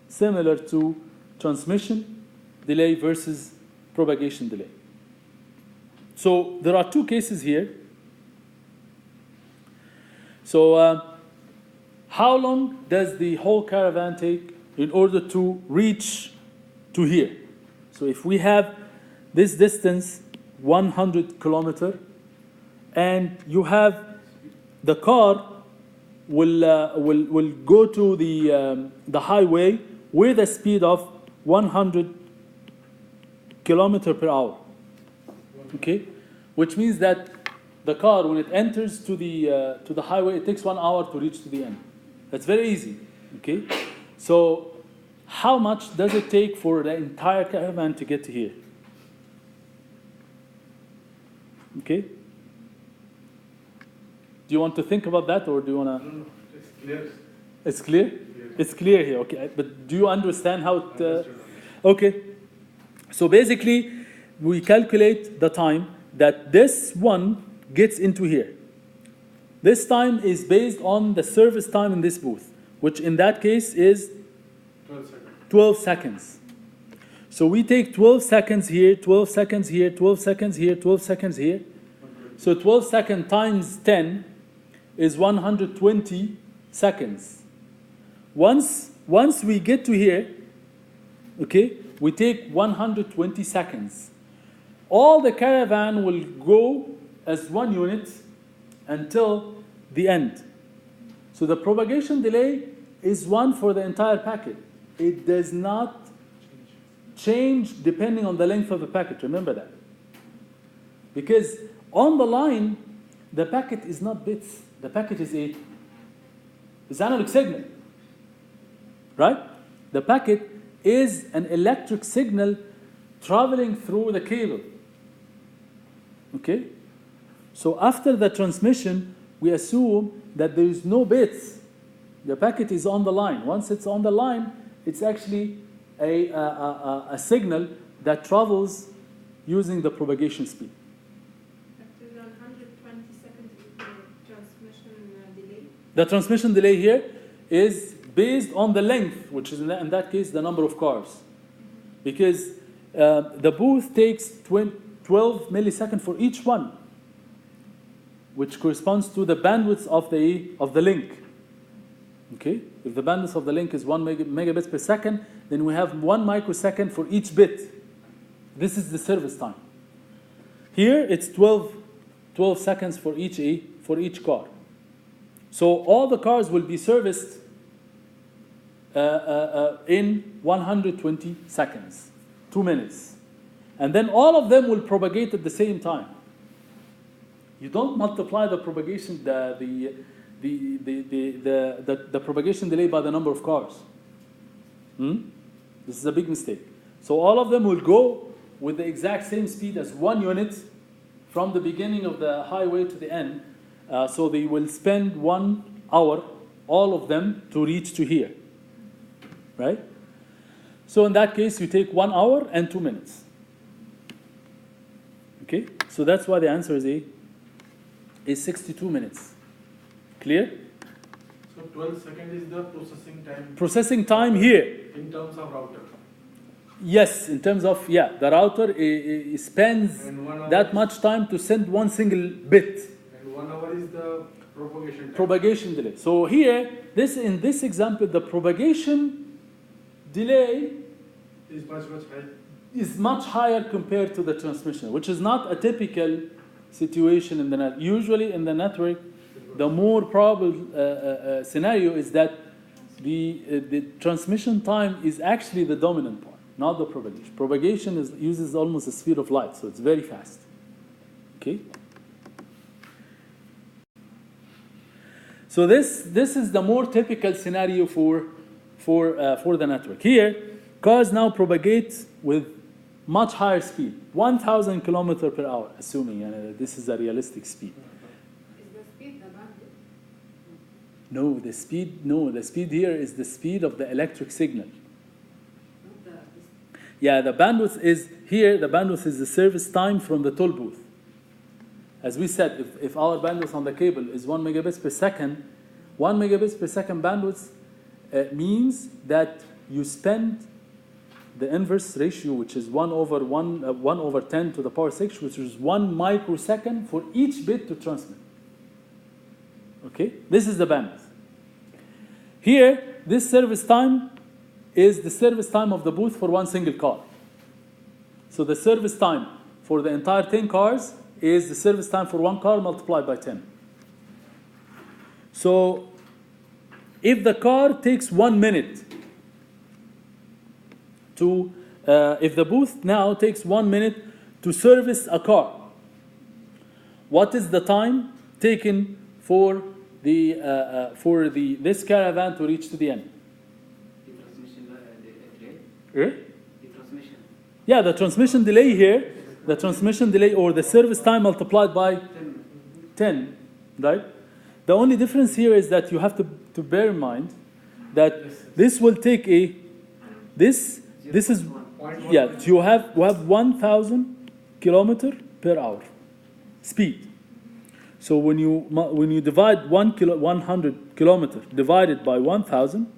similar to transmission, delay versus propagation delay. So there are two cases here. So how long does the whole caravan take in order to reach to here? So if we have this distance, 100 kilometer, and you have the car will go to the highway with a speed of 100 kilometer per hour. Okay, which means that the car, when it enters to the highway, it takes 1 hour to reach to the end. That's very easy. Okay, so how much does it take for the entire caravan to get to here? Okay. Do you want to think about that, or do you want to? No, it's clear. It's clear? It's clear here, okay. But do you understand how it... Understood. Okay. So basically, we calculate the time that this one gets into here. This time is based on the service time in this booth, which in that case is 12 seconds. 12 seconds. So we take 12 seconds here, 12 seconds here, 12 seconds here, 12 seconds here. So 12 seconds times 10 is 120 seconds. Once we get to here, okay, we take 120 seconds. All the caravan will go as one unit until the end. So the propagation delay is one for the entire packet. It does not change depending on the length of the packet. Remember that. Because on the line, the packet is not bits. The packet is it's analog signal. Right? The packet is an electric signal traveling through the cable. Okay? So after the transmission, we assume that there is no bits. The packet is on the line. Once it's on the line, it's actually a signal that travels using the propagation speed. After 120 seconds is the transmission delay. The transmission delay here is based on the length, which is in that case the number of cars. Because the booth takes 12 milliseconds for each one, which corresponds to the bandwidth of the link. Okay? If the bandwidth of the link is 1 megabits per second, then we have 1 microsecond for each bit. This is the service time. Here it's 12 seconds for each car. So all the cars will be serviced in 120 seconds, 2 minutes. And then all of them will propagate at the same time. You don't multiply the propagation, the propagation delay by the number of cars. This is a big mistake. So all of them will go with the exact same speed as 1 unit from the beginning of the highway to the end. So they will spend 1 hour, all of them, to reach to here. Right? So in that case, you take 1 hour and 2 minutes. Okay? So that's why the answer is 62 minutes. Clear? So 12 seconds is the processing time. Processing time here. In terms of router. Yes, in terms of, the router spends And 1 hour that much time to send one single bit. And 1 hour is the propagation time. Propagation delay. So here, in this example, the propagation delay Is much high. is much higher compared to the transmission, which is not a typical situation in the net. Usually in the network, the more probable scenario is that the transmission time is actually the dominant part, not the propagation. Propagation uses almost the speed of light, so it's very fast. Okay. So this is the more typical scenario for the network. Here, cars now propagate with much higher speed, 1,000 kilometers per hour, assuming this is a realistic speed. Is the speed the bandwidth? No, the speed here is the speed of the electric signal. Not Yeah, the bandwidth is here, the bandwidth is the service time from the toll booth. As we said, if our bandwidth on the cable is 1 megabits per second, 1 megabits per second bandwidth means that you spend the inverse ratio, which is 1 over 10 to the power 6, which is 1 microsecond for each bit to transmit. Okay? This is the bandwidth. Here, this service time is the service time of the booth for one single car. So the service time for the entire 10 cars is the service time for one car multiplied by 10. So if the car takes 1 minute to, if the booth now takes 1 minute to service a car, what is the time taken for this caravan to reach to the end? The transmission delay. Eh? The transmission. Yeah, the transmission delay here, the transmission delay or the service time multiplied by 10, right? The only difference here is that you have to bear in mind that this will take this is, yeah, you have 1,000 kilometer per hour speed. So when you divide 100 kilometer divided by 1,000,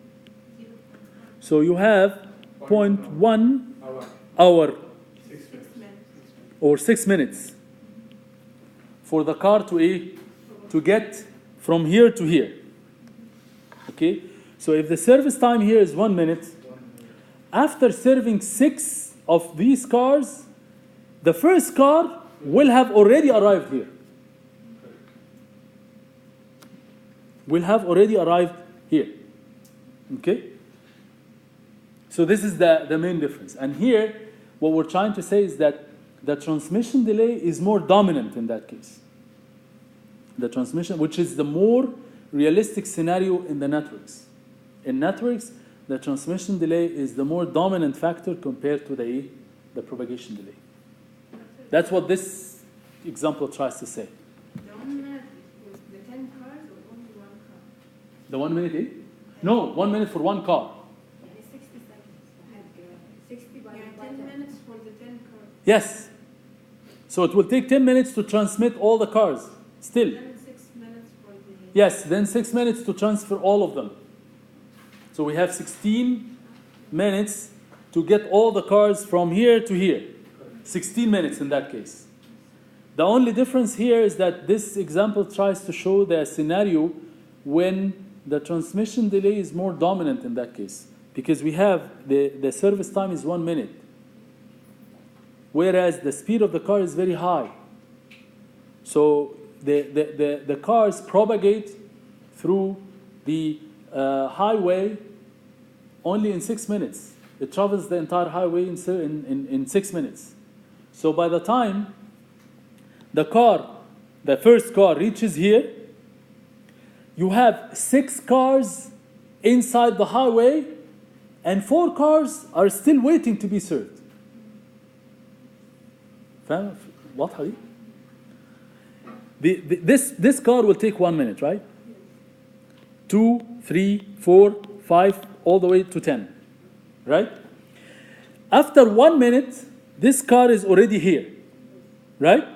so you have 0.1 hour or 6 minutes for the car to get from here to here. Okay? So if the service time here is 1 minute, after serving 6 of these cars, the first car will have already arrived here. Will have already arrived here. Okay? So this is the main difference. And here, what we're trying to say is that the transmission delay is more dominant in that case. The transmission, which is the more realistic scenario in the networks. In networks, the transmission delay is the more dominant factor compared to the propagation delay. That's what this example tries to say. The 1 minute with the 10 cars or only one car? The 1 minute, eh? No, 1 minute for one car. يعني 60 seconds. 60 by 10 minutes for the 10 cars. Yes. So it will take 10 minutes to transmit all the cars. Still. Then 6 minutes for the... Yes, then 6 minutes to transfer all of them. So we have 16 minutes to get all the cars from here to here. 16 minutes in that case. The only difference here is that this example tries to show the scenario when the transmission delay is more dominant in that case. Because we have the service time is 1 minute. Whereas the speed of the car is very high. So the cars propagate through the highway only in 6 minutes. It travels the entire highway in 6 minutes. So by the time the first car reaches here, you have 6 cars inside the highway and 4 cars are still waiting to be served. فاهم؟ واضحة دي؟ This car will take 1 minute, right? 2, 3, 4, 5, all the way to 10, right? After 1 minute, this car is already here, right?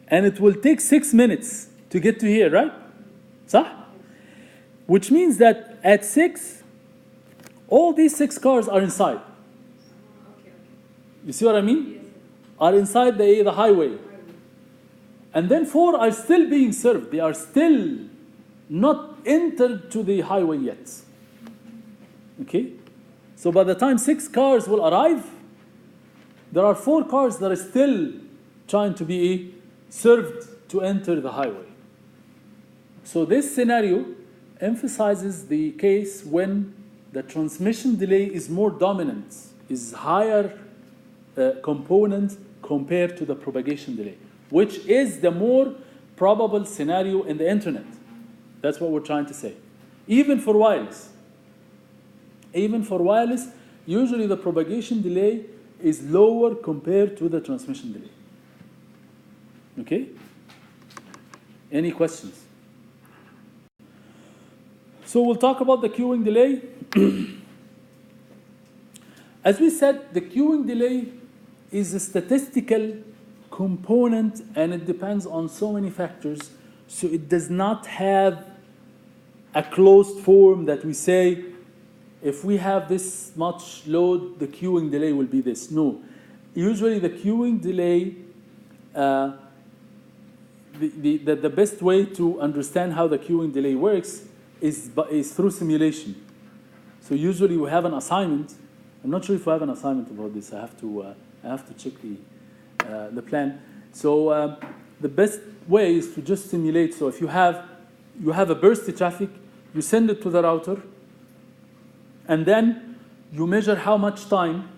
And it will take 6 minutes to get to here, right? صح? Which means that at 6, all these 6 cars are inside. Okay. You see what I mean? Yes. Are inside the highway. And then 4 are still being served. They are still not entered to the highway yet. Okay? So by the time 6 cars will arrive, there are 4 cars that are still trying to be served to enter the highway. So this scenario emphasizes the case when the transmission delay is more dominant, is higher component compared to the propagation delay, which is the more probable scenario in the internet. That's what we're trying to say. Even for wireless. Even for wireless, usually the propagation delay is lower compared to the transmission delay. Okay? Any questions? So we'll talk about the queuing delay. As we said, the queuing delay is a statistical component and it depends on so many factors. So it does not have a closed form that we say if we have this much load, the queuing delay will be this. No. Usually the queuing delay, the best way to understand how the queuing delay works is through simulation. So usually we have an assignment. I'm not sure if we have an assignment about this. I have to check the plan. So the best way is to just simulate. So if you have a bursty traffic, you send it to the router, and then you measure how much time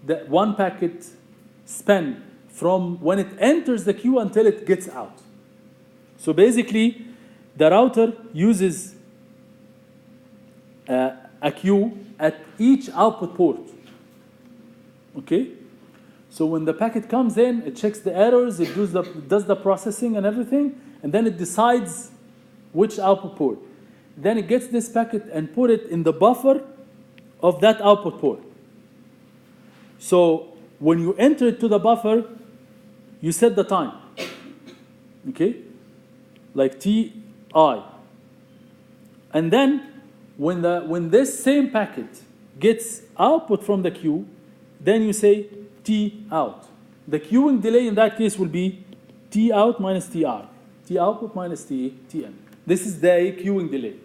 that one packet spent from when it enters the queue until it gets out. So basically, the router uses a queue at each output port. Okay? So when the packet comes in, it checks the errors, it does the processing and everything, and then it decides which output port. Then it gets this packet and put it in the buffer of that output port. So when you enter it to the buffer, you set the time. Okay? Like Ti. And then when this same packet gets output from the queue, then you say T out. The queuing delay in that case will be T out minus TR. T output minus TN. This is the queuing delay.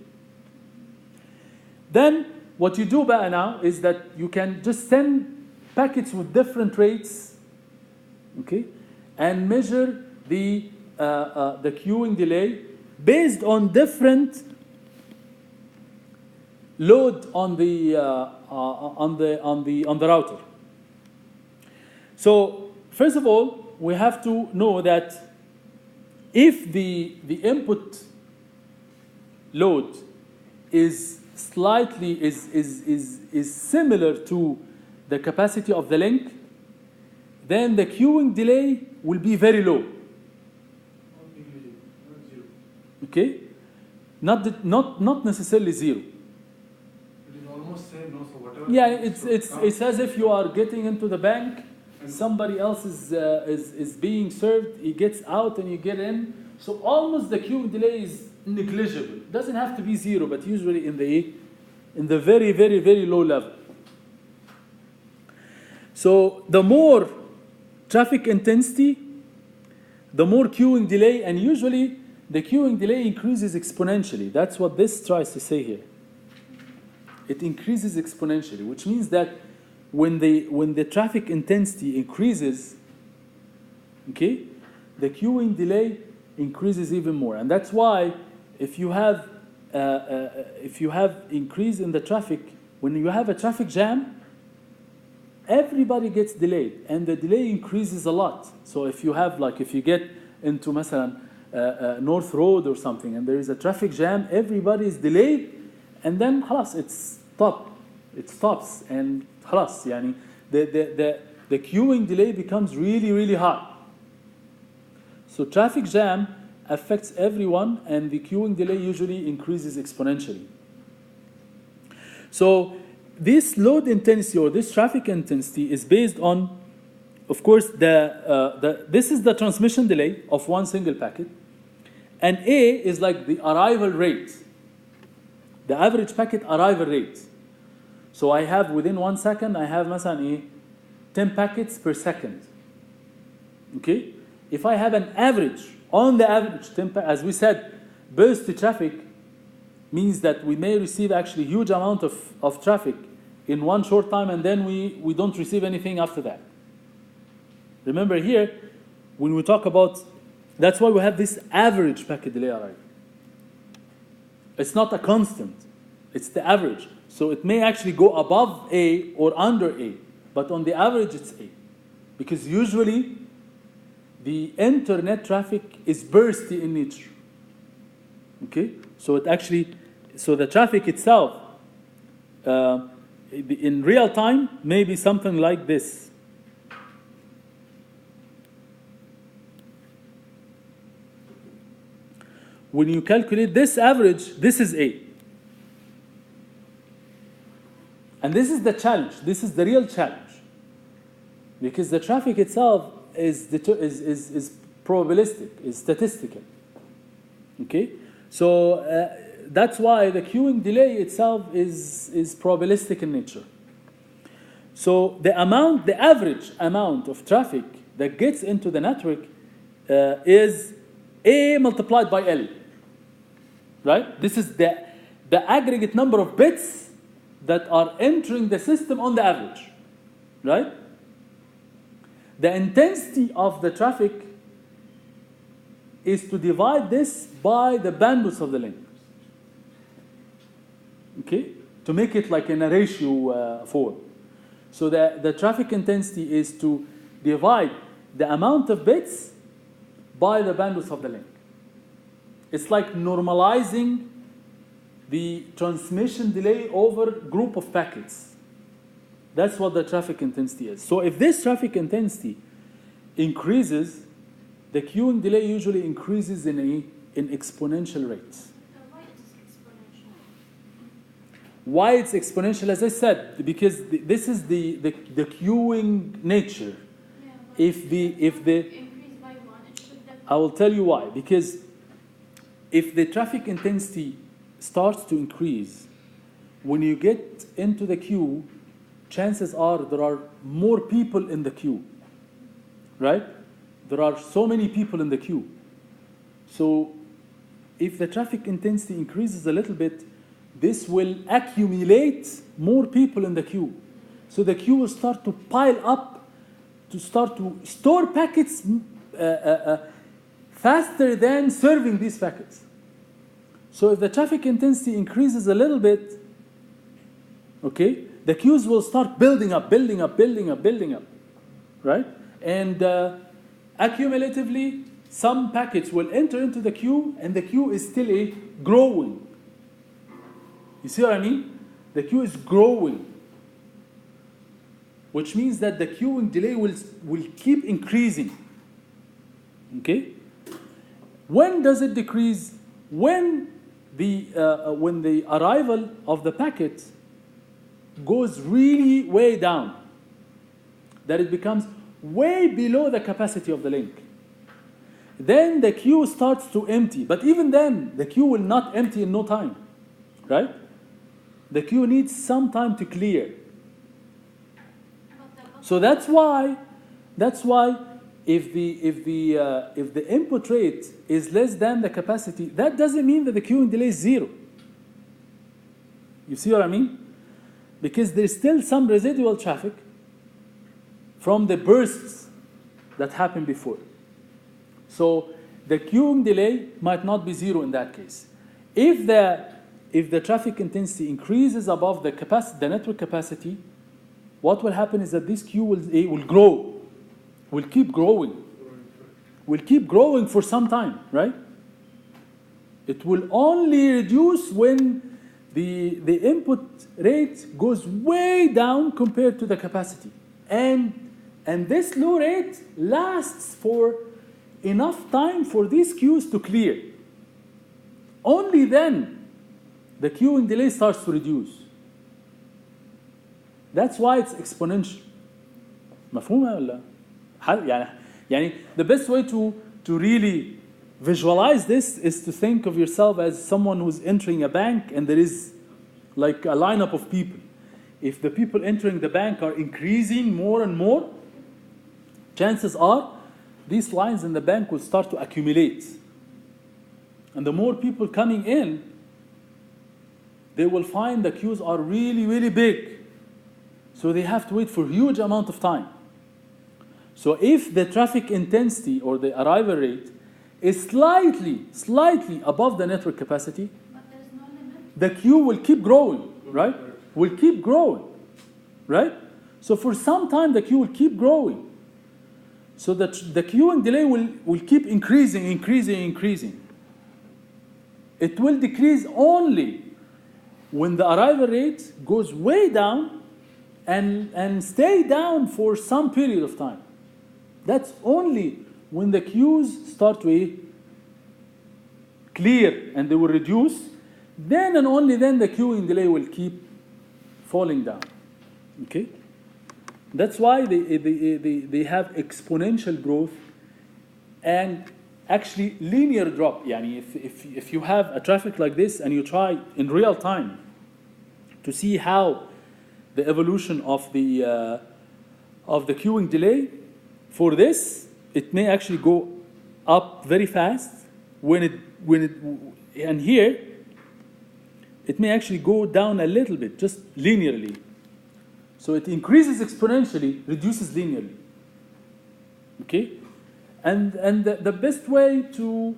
Then what you do by now is that you can just send packets with different rates, okay, and measure the queuing delay based on different load on the router. So first of all, we have to know that if the input load is slightly is similar to the capacity of the link, then the queuing delay will be very low. Okay, not necessarily zero. It is almost same, no? So whatever. Yeah, it's as if you are getting into the bank, somebody else is being served, he gets out and you get in. So almost the queuing delay is negligible. It doesn't have to be zero, but usually in the very, very, very low level. So the more traffic intensity, the more queuing delay, and usually the queuing delay increases exponentially. That's what this tries to say here. It increases exponentially, which means that when the traffic intensity increases, okay, the queuing delay increases even more. And that's why if you have increase in the traffic, when you have a traffic jam, everybody gets delayed, and the delay increases a lot. So if you get into مثلا North Road or something, and there is a traffic jam, everybody is delayed, and then خلاص it stops, and خلاص يعني the queuing delay becomes really, really high. So traffic jam affects everyone, and the queuing delay usually increases exponentially. So this load intensity or this traffic intensity is based on, of course, this is the transmission delay of one single packet, and A is like the arrival rate, the average packet arrival rate. So I have within 1 second, I have مثلا 10 packets per second. Okay? If I have an average, on the average, as we said, bursty traffic means that we may receive actually huge amount of traffic in one short time, and then we don't receive anything after that. Remember here, when we talk about, that's why we have this average packet delay arrival. It's not a constant, it's the average. So it may actually go above A or under A, but on the average it's A. Because usually the internet traffic is bursty in nature. Okay? So the traffic itself in real time may be something like this. When you calculate this average, this is A. And this is the challenge. This is the real challenge. Because the traffic itself is probabilistic, is statistical. Okay? So that's why the queuing delay itself is probabilistic in nature. So the average amount of traffic that gets into the network is A multiplied by L, right? This is the aggregate number of bits that are entering the system on the average, right? The intensity of the traffic is to divide this by the bandwidth of the link. Okay? To make it like in a ratio form. So the traffic intensity is to divide the amount of bits by the bandwidth of the link. It's like normalizing the transmission delay over group of packets. That's what the traffic intensity is. So if this traffic intensity increases, the queuing delay usually increases in exponential rates. Why it's exponential? As I said, because this is the queuing nature. Yeah, If the increase by 1, it should I will tell you why. Because if the traffic intensity starts to increase, when you get into the queue, chances are there are more people in the queue, right? There are so many people in the queue. So if the traffic intensity increases a little bit, this will accumulate more people in the queue. So the queue will start to pile up, to start to store packets faster than serving these packets. So if the traffic intensity increases a little bit, okay, the queues will start building up, right? And accumulatively, some packets will enter into the queue, and the queue is still growing. You see what I mean? The queue is growing, which means that the queuing delay will keep increasing. Okay? When does it decrease? When the arrival of the packet goes really way down, that it becomes way below the capacity of the link. Then the queue starts to empty. But even then, the queue will not empty in no time, right? The queue needs some time to clear. So that's why if the input rate is less than the capacity, that doesn't mean that the queuing delay is 0. You see what I mean? Because there's still some residual traffic from the bursts that happened before. So the queuing delay might not be 0 in that case. If the traffic intensity increases above the network capacity, what will happen is that this queue will grow, will keep growing for some time, right? It will only reduce when the input rate goes way down compared to the capacity. And this low rate lasts for enough time for these queues to clear. Only then the queuing delay starts to reduce. That's why it's exponential. مفهومة ولا؟ يعني the best way to really visualize this is to think of yourself as someone who's entering a bank and there is like a lineup of people. If the people entering the bank are increasing more and more, chances are these lines in the bank will start to accumulate. And the more people coming in, they will find the queues are really, really big. So they have to wait for a huge amount of time. So if the traffic intensity or the arrival rate is slightly above the network capacity, But there's no limit. the queue will keep growing, right? Will keep growing, right? So for some time, the queue will keep growing. So that the queuing delay will keep increasing. It will decrease only when the arrival rate goes way down and stay down for some period of time. That's only when the queues start to clear and they will reduce. Then and only then the queuing delay will keep falling down. Okay? That's why they have exponential growth, and actually linear drop. يعني if you have a traffic like this and you try in real time to see how the evolution of the queuing delay for this, it may actually go up very fast and here it may actually go down a little bit, just linearly. So it increases exponentially, reduces linearly. Okay, and the best way to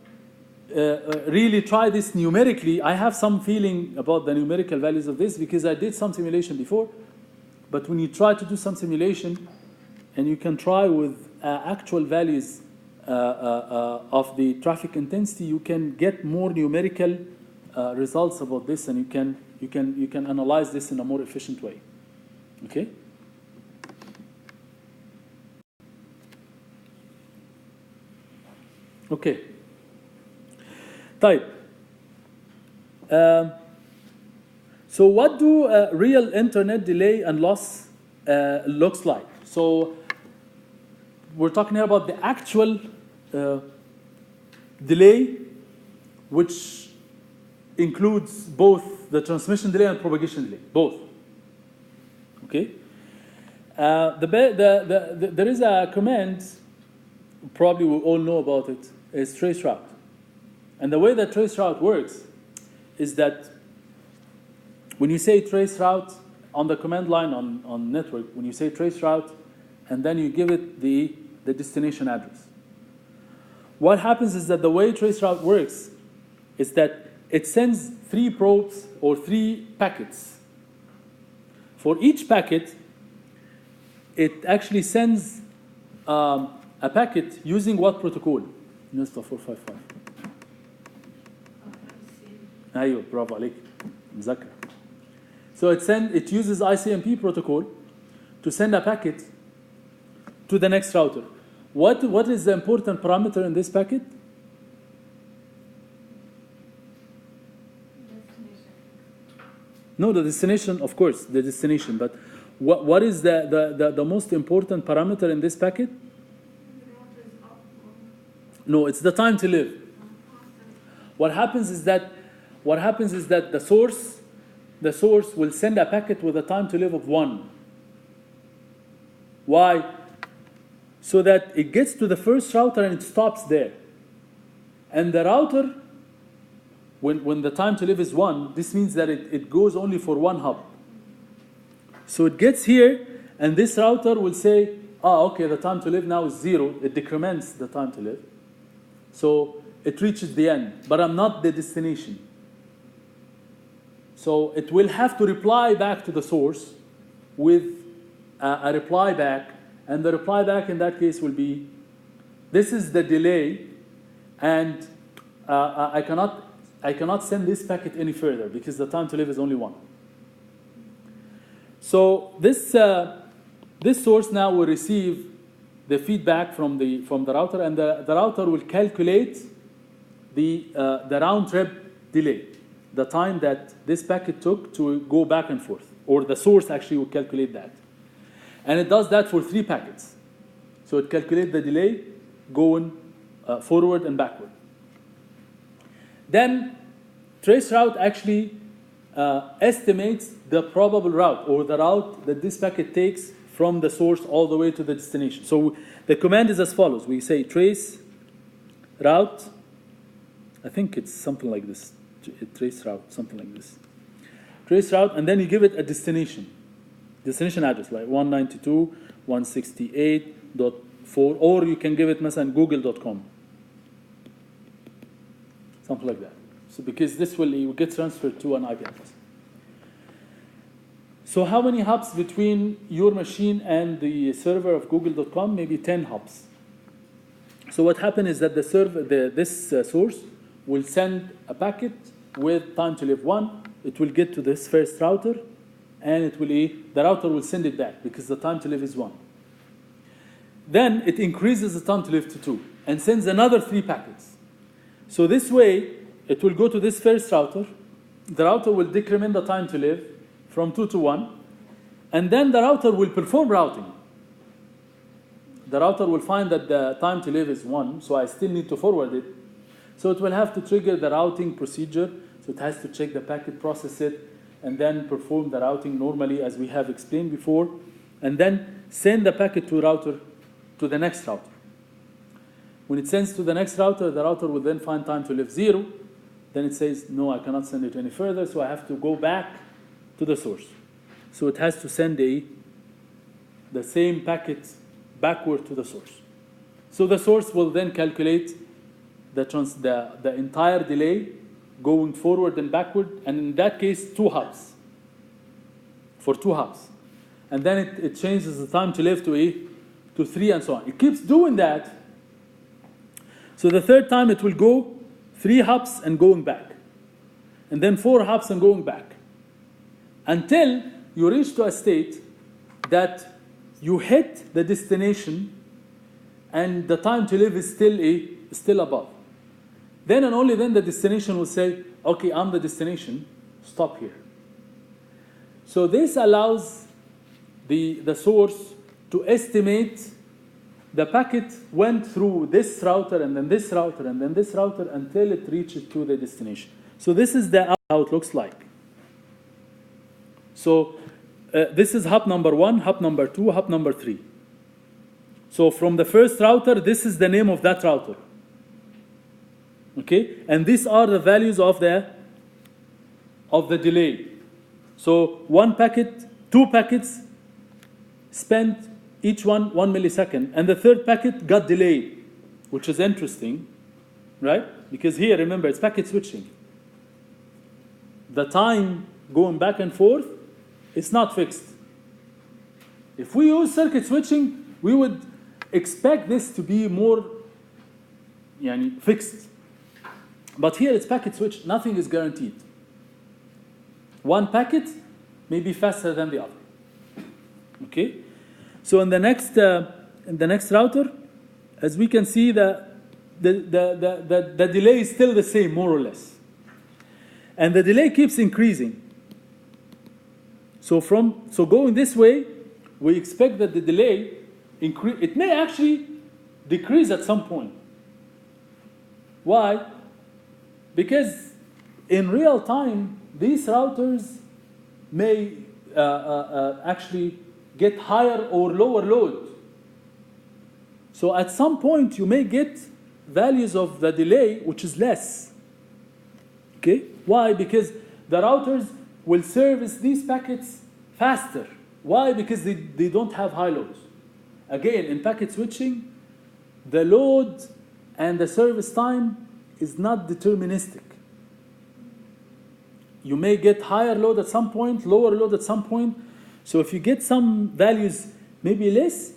really try this numerically, I have some feeling about the numerical values of this because I did some simulation before. But when you try to do some simulation, and you can try with actual values of the traffic intensity, you can get more numerical results about this, and you can analyze this in a more efficient way. Okay. Okay. Type. So what do real internet delay and loss looks like? So we're talking here about the actual delay, which includes both the transmission delay and propagation delay, both. Okay. There is a command, probably we all know about it, is traceroute. And the way that traceroute works is that when you say traceroute on the command line on network, when you say traceroute, and then you give it the destination address, what happens is that the way traceroute works is that it sends 3 probes or 3 packets. For each packet, it actually sends a packet using what protocol? نسطة 455. أيوة برافو عليك مذكر. So it uses ICMP protocol to send a packet to the next router. What is the important parameter in this packet? No, the destination, of course, the destination. But what is the most important parameter in this packet? No, it's the time to live. What happens is that the source will send a packet with a time to live of 1. Why? So that it gets to the first router and it stops there. And the router, when the time to live is 1, this means that it goes only for 1 hop. So it gets here, and this router will say, okay, the time to live now is 0. It decrements the time to live. So it reaches the end, but I'm not the destination. So it will have to reply back to the source with a reply back, and the reply back in that case will be, this is the delay, and I cannot send this packet any further because the time to live is only 1. So this source now will receive the feedback from the router, and the router will calculate the round trip delay, the time that this packet took to go back and forth, or the source actually will calculate that. And it does that for 3 packets. So it calculates the delay going forward and backward. Then traceroute actually estimates the probable route, or the route that this packet takes from the source all the way to the destination. So the command is as follows. We say trace route. I think it's something like this. Trace route, something like this. Trace route, and then you give it a destination address, like 192.168.4, or you can give it مثلا google.com. Something like that. So because this will get transferred to an IP address. So how many hops between your machine and the server of google.com? Maybe 10 hops. So what happens is that the server, this source will send a packet with time to live 1. It will get to this first router, and the router will send it back because the time to live is 1. Then it increases the time to live to 2 and sends another 3 packets. So this way, it will go to this first router. The router will decrement the time to live from 2 to 1, and then the router will perform routing. the router will find that the time to live is 1, so I still need to forward it. So it will have to trigger the routing procedure. So it has to check the packet, process it, and then perform the routing normally as we have explained before, and then send the packet to the next router. When it sends to the next router, the router will then find time to live 0. Then it says, no, I cannot send it any further, so I have to go back to the source. So it has to send the same packet backward to the source. So the source will then calculate the entire delay going forward and backward, and in that case, 2 hops. For 2 hops. And then it changes the time to live to 3 and so on. It keeps doing that. So the third time it will go 3 hops and going back. And then 4 hops and going back. Until you reach to a state that you hit the destination and the time to live is still above. Then and only then the destination will say, okay, I'm the destination, stop here. So this allows the source to estimate the packet went through this router and then this router and then this router until it reaches to the destination. So this is how it looks like. So this is hop number 1, hop number 2, hop number 3. So from the first router, this is the name of that router. Okay, and these are the values of the delay. So 1 packet, 2 packets spent each 1 millisecond, and the third packet got delayed, which is interesting, right? Because here, remember, it's packet switching. The time going back and forth is not fixed. If we use circuit switching, we would expect this to be more fixed. But here it's packet switch, nothing is guaranteed. 1 packet may be faster than the other. Okay? So in the next router, as we can see, the delay is still the same, more or less. And the delay keeps increasing. So going this way, we expect that the delay it may actually decrease at some point. Why? Because in real time, these routers may actually get higher or lower load. So at some point, you may get values of the delay which is less. Okay? Why? Because the routers will service these packets faster. Why? Because they don't have high loads. Again, in packet switching, the load and the service time is not deterministic. You may get higher load at some point, lower load at some point. So if you get some values maybe less,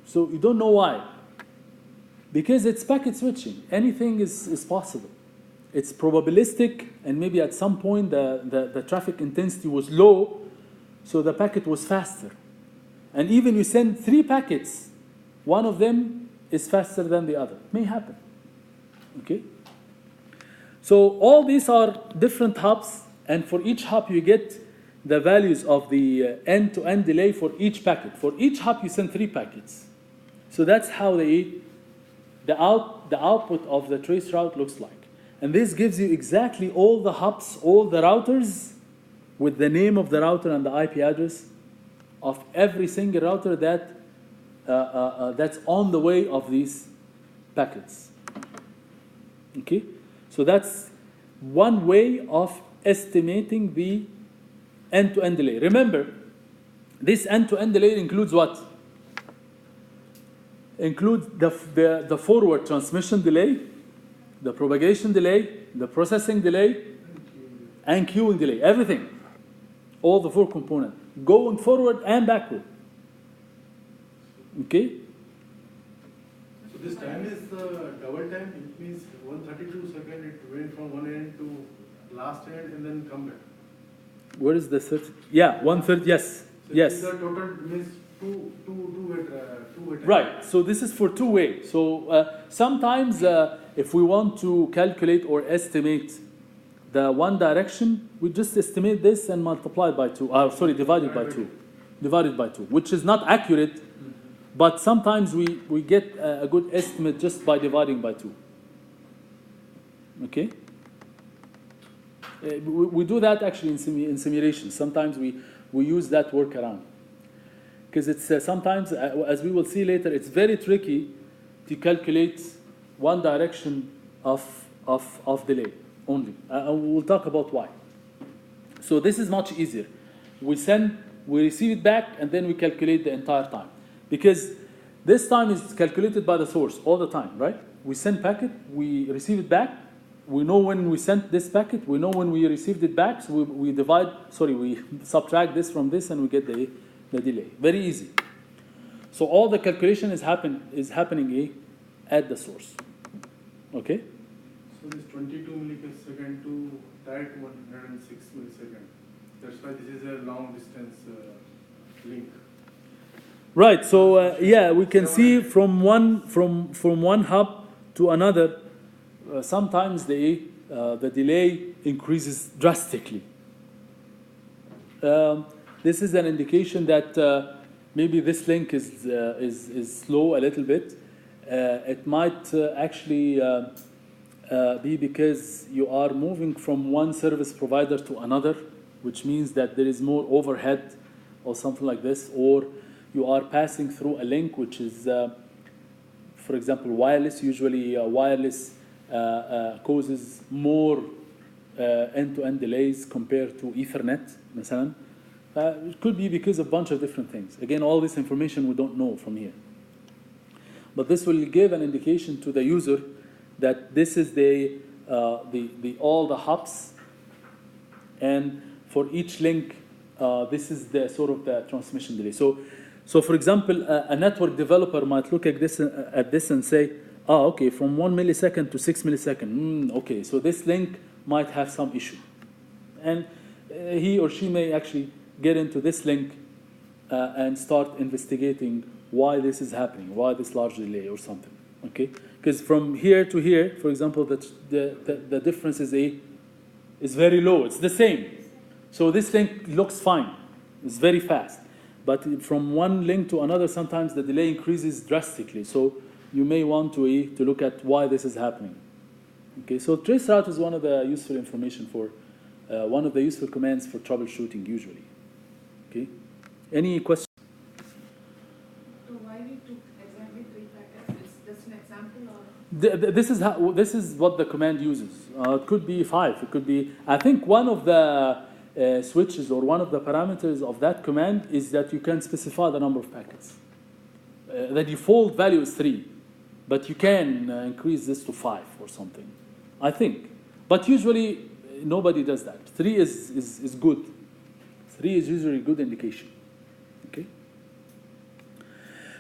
so you don't know why. Because it's packet switching. Anything is possible. It's probabilistic, and maybe at some point the traffic intensity was low, so the packet was faster. And even you send 3 packets, one of them is faster than the other. May happen. Okay? So all these are different hops, and for each hop you get the values of the end-to-end delay for each packet. For each hop you send 3 packets. So that's how the output of the trace route looks like. And this gives you exactly all the hops, all the routers, with the name of the router and the IP address of every single router that's on the way of these packets. Okay? So that's one way of estimating the end-to-end delay. Remember, this end-to-end delay includes what? Includes the forward transmission delay, the propagation delay, the processing delay, and queuing delay. Everything. All the 4 components. Going forward and backward. Okay? So this time is double time. It means 132 seconds. It went from one end to last end and then come back. Where is the third? Yeah, 1/3. Yes. So Yes. the total means two-way time. Right. So this is for 2-way. So sometimes if we want to calculate or estimate the one direction, we just estimate this and multiply by 2. Divide it by 2. Divide it by 2, which is not accurate, But sometimes we get a good estimate just by dividing by 2. Okay? We do that actually in simulation. Sometimes we use that workaround. Because it's sometimes, as we will see later, it's very tricky to calculate one direction of delay only. And we'll talk about why. So this is much easier. We receive it back, and then we calculate the entire time. Because this time is calculated by the source all the time, right? We send packet, we receive it back. We know when we sent this packet, we know when we received it back, so we subtract this from this, and we get the delay. Very easy. So all the calculation is happening at the source. Okay? So this 22 millisecond to direct 106 millisecond. That's why this is a long distance link. Right. So yeah, we can see from one hub to another. Sometimes the delay increases drastically. This is an indication that maybe this link is slow a little bit. It might actually be because you are moving from one service provider to another, which means that there is more overhead or something like this, or you are passing through a link which is, for example, wireless. Usually wireless causes more end-to-end delays compared to Ethernet, مثلا. It could be because of a bunch of different things. Again, all this information we don't know from here. But this will give an indication to the user that this is all the hops, and for each link, this is the sort of the transmission delay. So for example, a network developer might look at this and say, okay, from 1 millisecond to 6 milliseconds. Okay, so this link might have some issue. And he or she may actually get into this link and start investigating why this is happening, why this large delay or something. Okay, because from here to here, for example, the difference is very low. It's the same. So this link looks fine. It's very fast. But from one link to another, sometimes the delay increases drastically. So you may want to look at why this is happening. Okay, so traceroute is one of the useful information for, one of the useful commands for troubleshooting usually. Okay, any questions? So why we took exactly 3 packets? It's just an example, or This is what the command uses. It could be 5. It could be. I think one of the switches or one of the parameters of that command is that you can specify the number of packets. The default value is 3, but you can increase this to 5 or something, I think. But usually nobody does that. 3 is good. 3 is usually a good indication. Okay.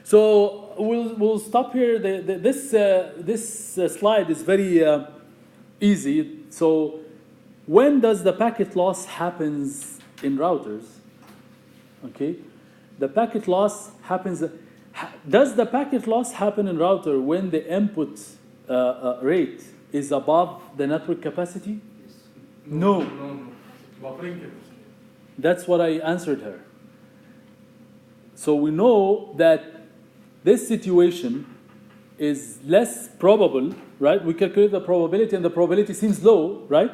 So we'll stop here. This slide is very easy. So when does the packet loss happens in routers? Okay, the packet loss happens. Does the packet loss happen in router when the input rate is above the network capacity? No. Buffering capacity. That's what I answered her. So we know that this situation is less probable, right? We calculate the probability, and the probability seems low, right?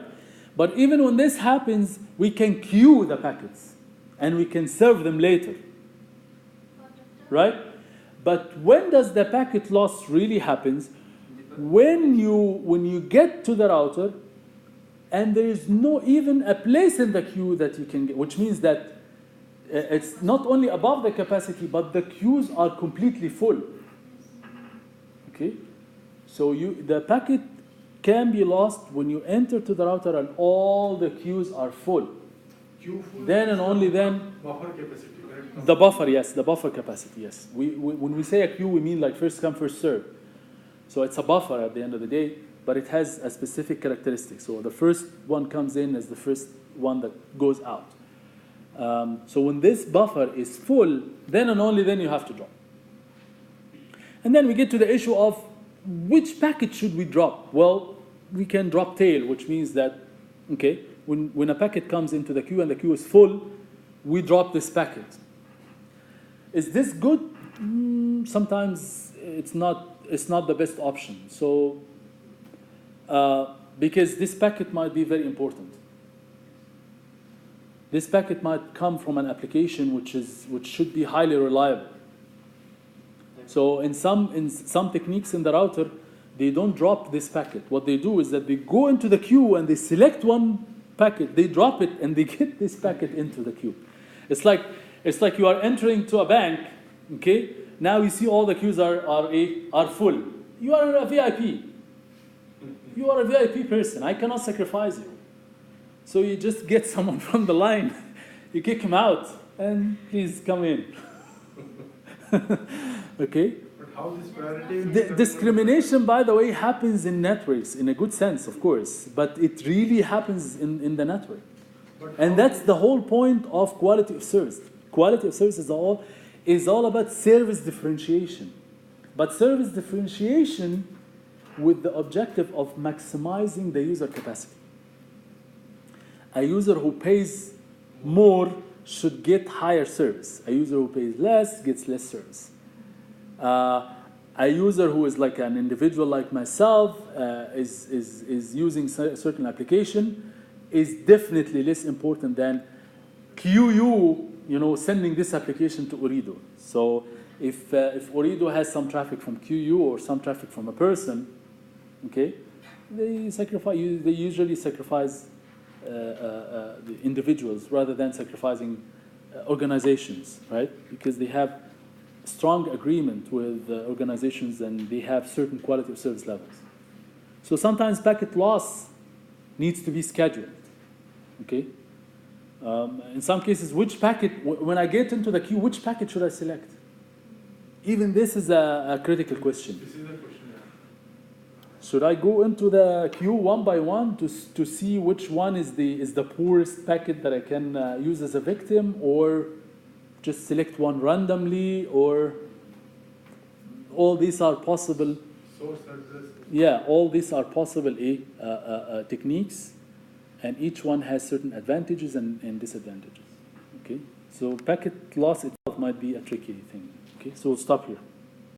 But even when this happens, we can queue the packets, and we can serve them later, right? But when does the packet loss really happens? When you get to the router, and there is no even a place in the queue that you can get, which means that it's not only above the capacity, but the queues are completely full. Okay, so the packet can be lost when you enter to the router and all the queues are full. Queue full. Then and only then. Buffer capacity, correct? The buffer, yes, the buffer capacity, yes. When we say a queue, we mean like first come, first serve. So it's a buffer at the end of the day, but it has a specific characteristic. So the first one comes in as the first one that goes out. So when this buffer is full, then and only then you have to drop. And then we get to the issue of which packet should we drop? Well, we can drop tail, which means that, okay, when a packet comes into the queue and the queue is full, we drop this packet. Is this good? Sometimes it's not the best option. So because this packet might be very important. This packet might come from an application which should be highly reliable. So in some techniques in the router, they don't drop this packet. What they do is that they go into the queue and they select one packet, they drop it, and they get this packet into the queue. It's like you are entering to a bank, okay? Now you see all the queues are full. You are a VIP. You are a VIP person. I cannot sacrifice you. So you just get someone from the line, you kick him out, and please come in. Okay? But how this priority? Discrimination, by the way, happens in networks in a good sense, of course, but it really happens in the network. And that's the whole point of quality of service. Quality of service is all about service differentiation. But service differentiation with the objective of maximizing the user capacity. A user who pays more should get higher service. A user who pays less gets less service. A user who is like an individual like myself is using a certain application is definitely less important than QU, sending this application to Ooredoo. So if Ooredoo has some traffic from QU or some traffic from a person, okay, they usually sacrifice the individuals rather than sacrificing organizations, right? Because they have strong agreement with organizations and they have certain quality of service levels. So sometimes packet loss needs to be scheduled, okay? In some cases, which packet, when I get into the queue, which packet should I select? Even this is a critical question. This is the question. Should I go into the queue one by one to see which one is the poorest packet that I can use as a victim, or just select one randomly, or all these are possible? Source address. Yeah, all these are possible techniques, and each one has certain advantages and disadvantages. Okay, so packet loss itself might be a tricky thing. Okay, so we'll stop here.